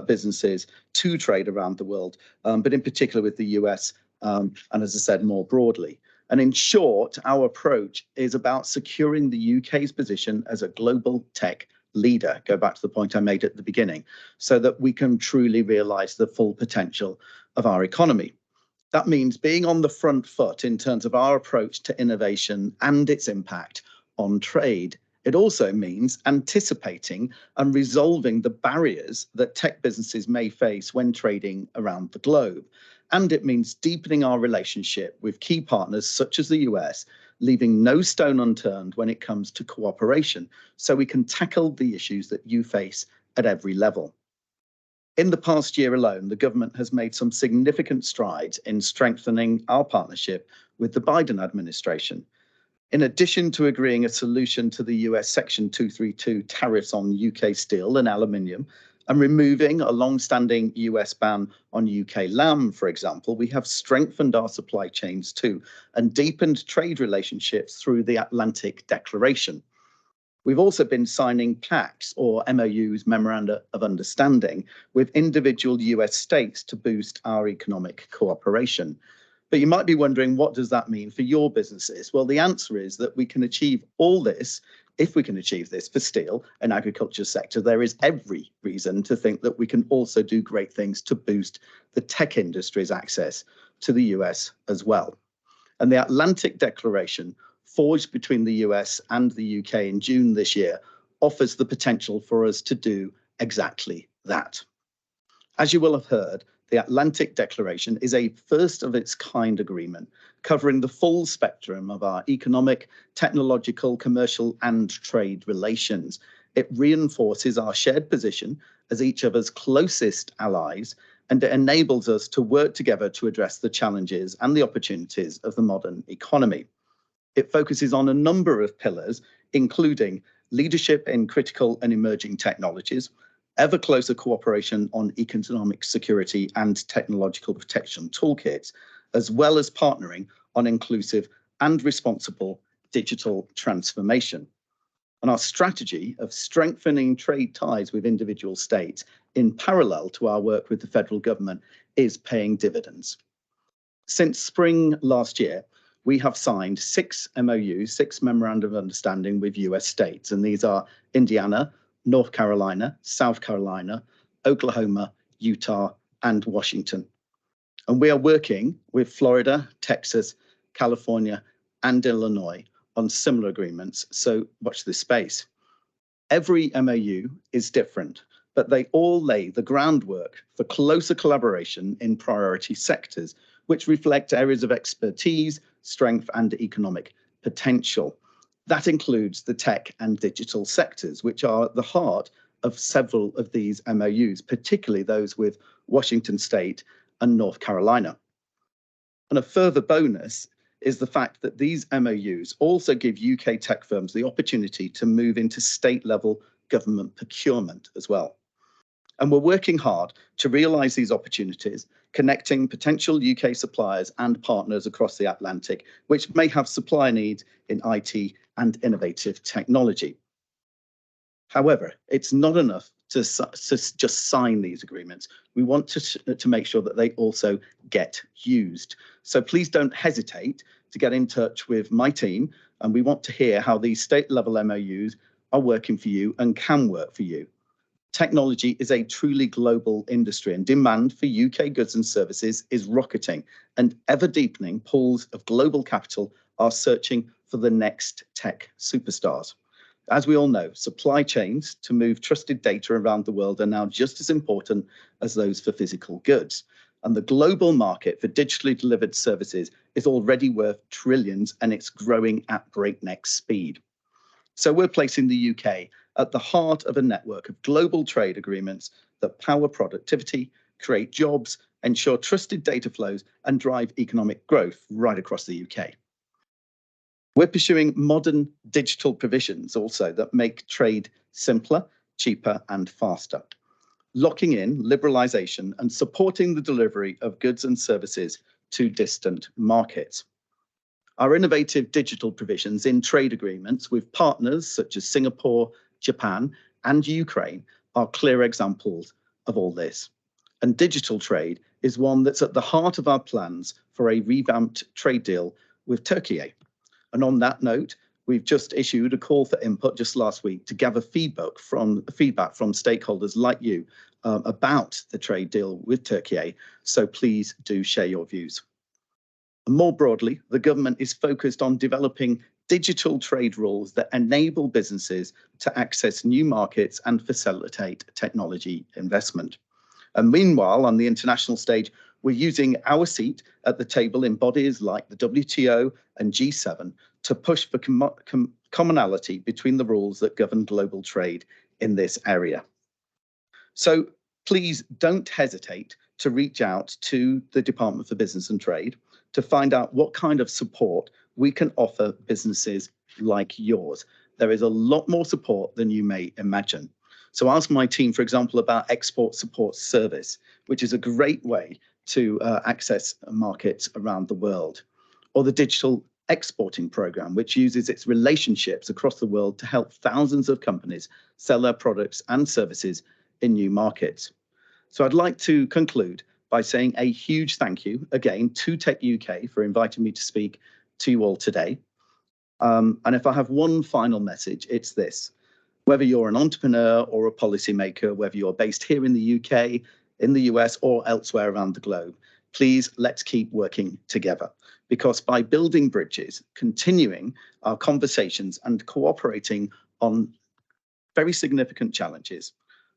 businesses to trade around the world, but in particular with the US, and as I said, more broadly. And in short, our approach is about securing the UK's position as a global tech leader, go back to the point I made at the beginning, so that we can truly realize the full potential of our economy. That means being on the front foot in terms of our approach to innovation and its impact on trade. It also means anticipating and resolving the barriers that tech businesses may face when trading around the globe. And it means deepening our relationship with key partners such as the US, leaving no stone unturned when it comes to cooperation, so we can tackle the issues that you face at every level. In the past year alone, the government has made some significant strides in strengthening our partnership with the Biden administration. In addition to agreeing a solution to the US Section 232 tariffs on UK steel and aluminium, and removing a long-standing US ban on UK lamb, for example, we have strengthened our supply chains too, and deepened trade relationships through the Atlantic Declaration. We've also been signing PACs, or MOUs, Memoranda of Understanding, with individual US states to boost our economic cooperation. But you might be wondering, what does that mean for your businesses? Well, the answer is that we can achieve all this. If we can achieve this for steel and agriculture sector, there is every reason to think that we can also do great things to boost the tech industry's access to the US as well. And the Atlantic Declaration, forged between the US and the UK in June this year, offers the potential for us to do exactly that. As you will have heard, the Atlantic Declaration is a first of its kind agreement covering the full spectrum of our economic, technological, commercial, and trade relations. It reinforces our shared position as each other's closest allies, and it enables us to work together to address the challenges and the opportunities of the modern economy. It focuses on a number of pillars, including leadership in critical and emerging technologies, ever closer cooperation on economic security and technological protection toolkits, as well as partnering on inclusive and responsible digital transformation. And our strategy of strengthening trade ties with individual states in parallel to our work with the federal government is paying dividends. Since spring last year, we have signed 6 MOUs, 6 Memorandum of Understanding with US states, and these are Indiana, North Carolina, South Carolina, Oklahoma, Utah, and Washington. And we are working with Florida, Texas, California, and Illinois on similar agreements, so watch this space. Every MOU is different, but they all lay the groundwork for closer collaboration in priority sectors, which reflect areas of expertise, strength, and economic potential. That includes the tech and digital sectors, which are at the heart of several of these MOUs, particularly those with Washington State and North Carolina. And a further bonus is the fact that these MOUs also give UK tech firms the opportunity to move into state-level government procurement as well. And we're working hard to realise these opportunities, connecting potential UK suppliers and partners across the Atlantic, which may have supply needs in IT and innovative technology. However, it's not enough to just sign these agreements. We want to make sure that they also get used. So please don't hesitate to get in touch with my team, and we want to hear how these state-level MOUs are working for you and can work for you. Technology is a truly global industry, and demand for UK goods and services is rocketing, and ever-deepening pools of global capital are searching for the next tech superstars. As we all know, supply chains to move trusted data around the world are now just as important as those for physical goods. And the global market for digitally delivered services is already worth trillions, and it's growing at breakneck speed. So we're placing the UK at the heart of a network of global trade agreements that power productivity, create jobs, ensure trusted data flows, and drive economic growth right across the UK. We're pursuing modern digital provisions also that make trade simpler, cheaper, and faster, locking in liberalisation and supporting the delivery of goods and services to distant markets. Our innovative digital provisions in trade agreements with partners such as Singapore, Japan, and Ukraine are clear examples of all this. And digital trade is one that's at the heart of our plans for a revamped trade deal with Turkey. And on that note, we've just issued a call for input just last week to gather feedback from stakeholders like you about the trade deal with Turkey. So please do share your views. And more broadly, the government is focused on developing digital trade rules that enable businesses to access new markets and facilitate technology investment. And meanwhile, on the international stage, we're using our seat at the table in bodies like the WTO and G7 to push for commonality between the rules that govern global trade in this area. So please don't hesitate to reach out to the Department for Business and Trade to find out what kind of support we can offer businesses like yours. There is a lot more support than you may imagine. So ask my team, for example, about Export Support Service, which is a great way to access markets around the world, or the Digital Exporting Program, which uses its relationships across the world to help thousands of companies sell their products and services in new markets. So I'd like to conclude by saying a huge thank you again to techUK for inviting me to speak to you all today. And if I have one final message, it's this. Whether you're an entrepreneur or a policymaker, whether you're based here in the UK, in the US, or elsewhere around the globe, please let's keep working together. Because by building bridges, continuing our conversations and cooperating on very significant challenges,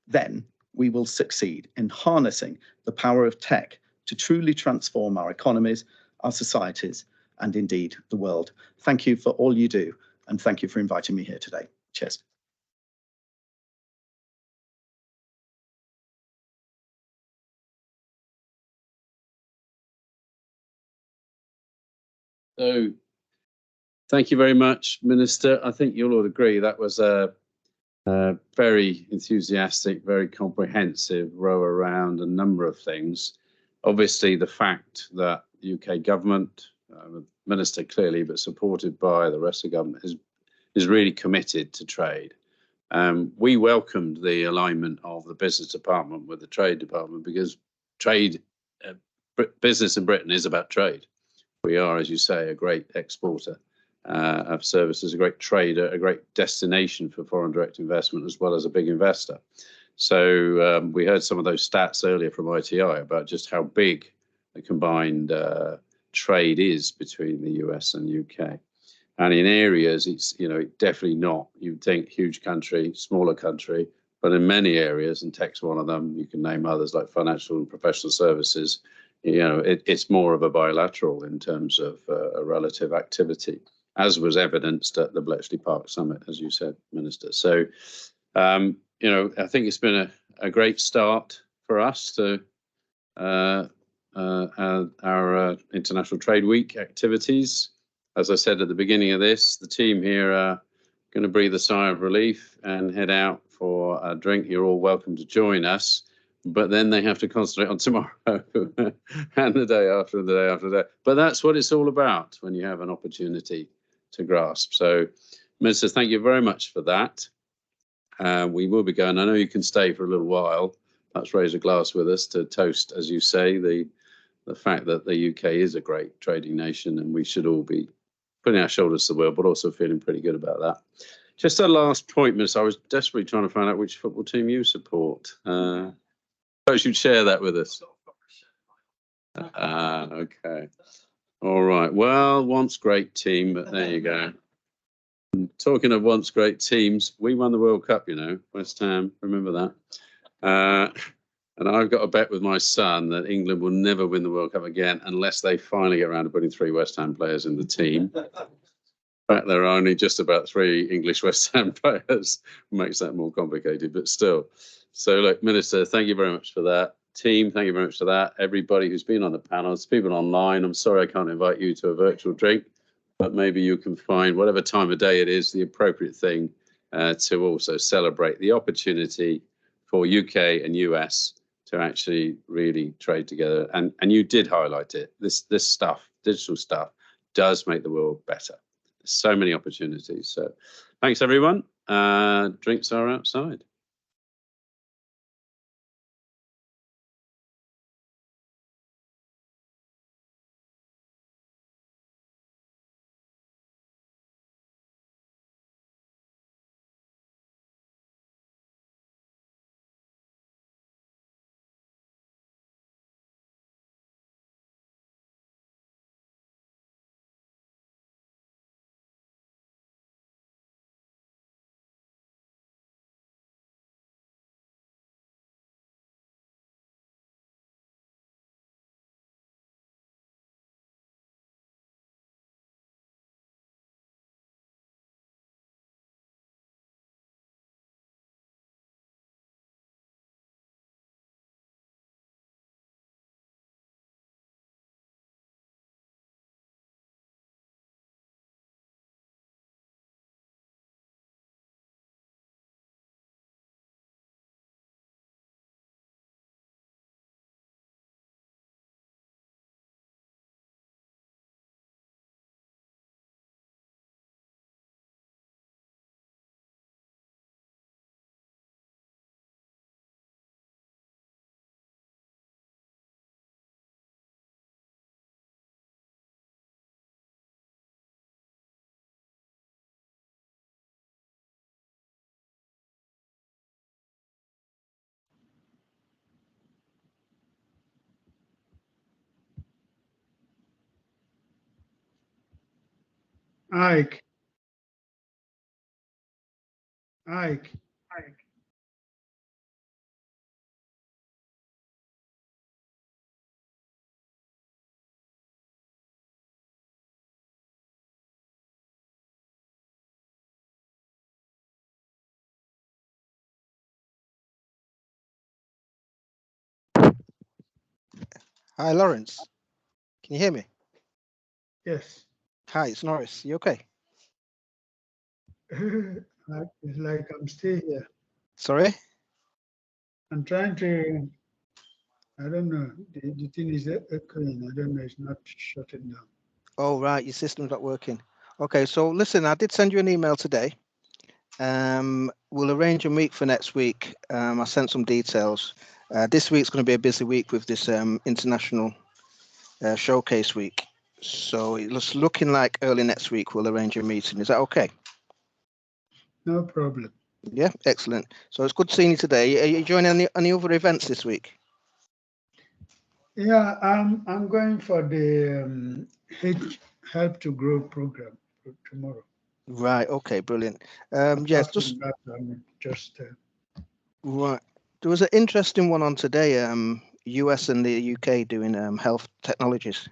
then we will succeed in harnessing the power of tech to truly transform our economies, our societies, and indeed the world. Thank you for all you do, and thank you for inviting me here today. Cheers. So thank you very much, Minister. I think you'll all agree that was a very enthusiastic, very comprehensive row around a number of things. Obviously, the fact that the UK government, the Minister clearly, but supported by the rest of the government, is really committed to trade. We welcomed the alignment of the Business Department with the Trade Department because trade, business in Britain is about trade. We are, as you say, a great exporter of services, a great trader, a great destination for foreign direct investment, as well as a big investor. So we heard some of those stats earlier from ITI about just how big the combined trade is between the US and UK. And in areas, it's definitely not, you'd think, huge country, smaller country, but in many areas, and tech's one of them, you can name others like financial and professional services, it's more of a bilateral in terms of a relative activity, as was evidenced at the Bletchley Park Summit, as you said, Minister. So, I think it's been a great start for us to our International Trade Week activities. As I said at the beginning of this, the team here are going to breathe a sigh of relief and head out for a drink. You're all welcome to join us. But then they have to concentrate on tomorrow and the day after and the day after that. But that's what it's all about when you have an opportunity to grasp. So, Minister, thank you very much for that. We will be going. I know you can stay for a little while. Perhaps raise a glass with us to toast, as you say, the fact that the UK is a great trading nation and we should all be putting our shoulders to the wheel, but also feeling pretty good about that. Just a last point, Minister. I was desperately trying to find out which football team you support. Perhaps you'd share that with us. Okay. All right. Well, once great team, but there you go. Talking of once great teams, we won the World Cup, West Ham, remember that? And I've got a bet with my son that England will never win the World Cup again unless they finally get around to putting 3 West Ham players in the team. In fact, there are only just about 3 English West Ham players. Makes that more complicated, but still. So, look, Minister, thank you very much for that. Team, thank you very much for that. Everybody who's been on the panels, people online, I'm sorry I can't invite you to a virtual drink, but maybe you can find, whatever time of day it is, the appropriate thing to also celebrate the opportunity for UK and US to actually really trade together. And you did highlight it. This stuff, digital stuff, does make the world better. There's so many opportunities. So thanks, everyone. Drinks are outside. Ike. Ike. Hi, Lawrence. Can you hear me? Yes. Hi, it's Norris. You okay? It's like I'm still here. Sorry? I'm trying to, I don't know, the thing is echoing. I don't know, it's not shutting down. Oh, right. Your system's not working. Okay, so listen, I did send you an email today. We'll arrange a meet for next week. I sent some details. This week's going to be a busy week with this international showcase week. So it's looking like early next week we'll arrange a meeting. Is that okay? No problem. Yeah, excellent. So it's good seeing you today. Are you joining any other events this week? Yeah, I'm going for the Help to Grow program tomorrow. Right. Okay. Brilliant. Apart Yes. from Just that, I'm just right. There was an interesting one on today. US and the UK doing health technologies.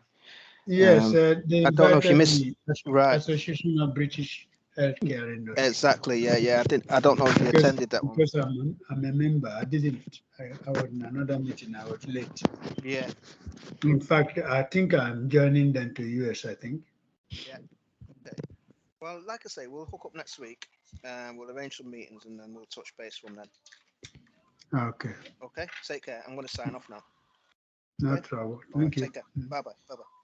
yes, they I don't know if you invited missed. me, Right. Association of British Healthcare Industry. Exactly. Yeah. Yeah. I don't know if you attended that one. Because I'm a member. I didn't. I was in another meeting. I was late. Yeah. In fact, I think I'm joining them to US. I think. Yeah. Okay. Well, like I say, we'll hook up next week. We'll arrange some meetings and then we'll touch base from then. Okay. Okay. Take care. I'm going to sign off now. No Okay? trouble. All right, Thank you. take care. Bye bye. Bye bye.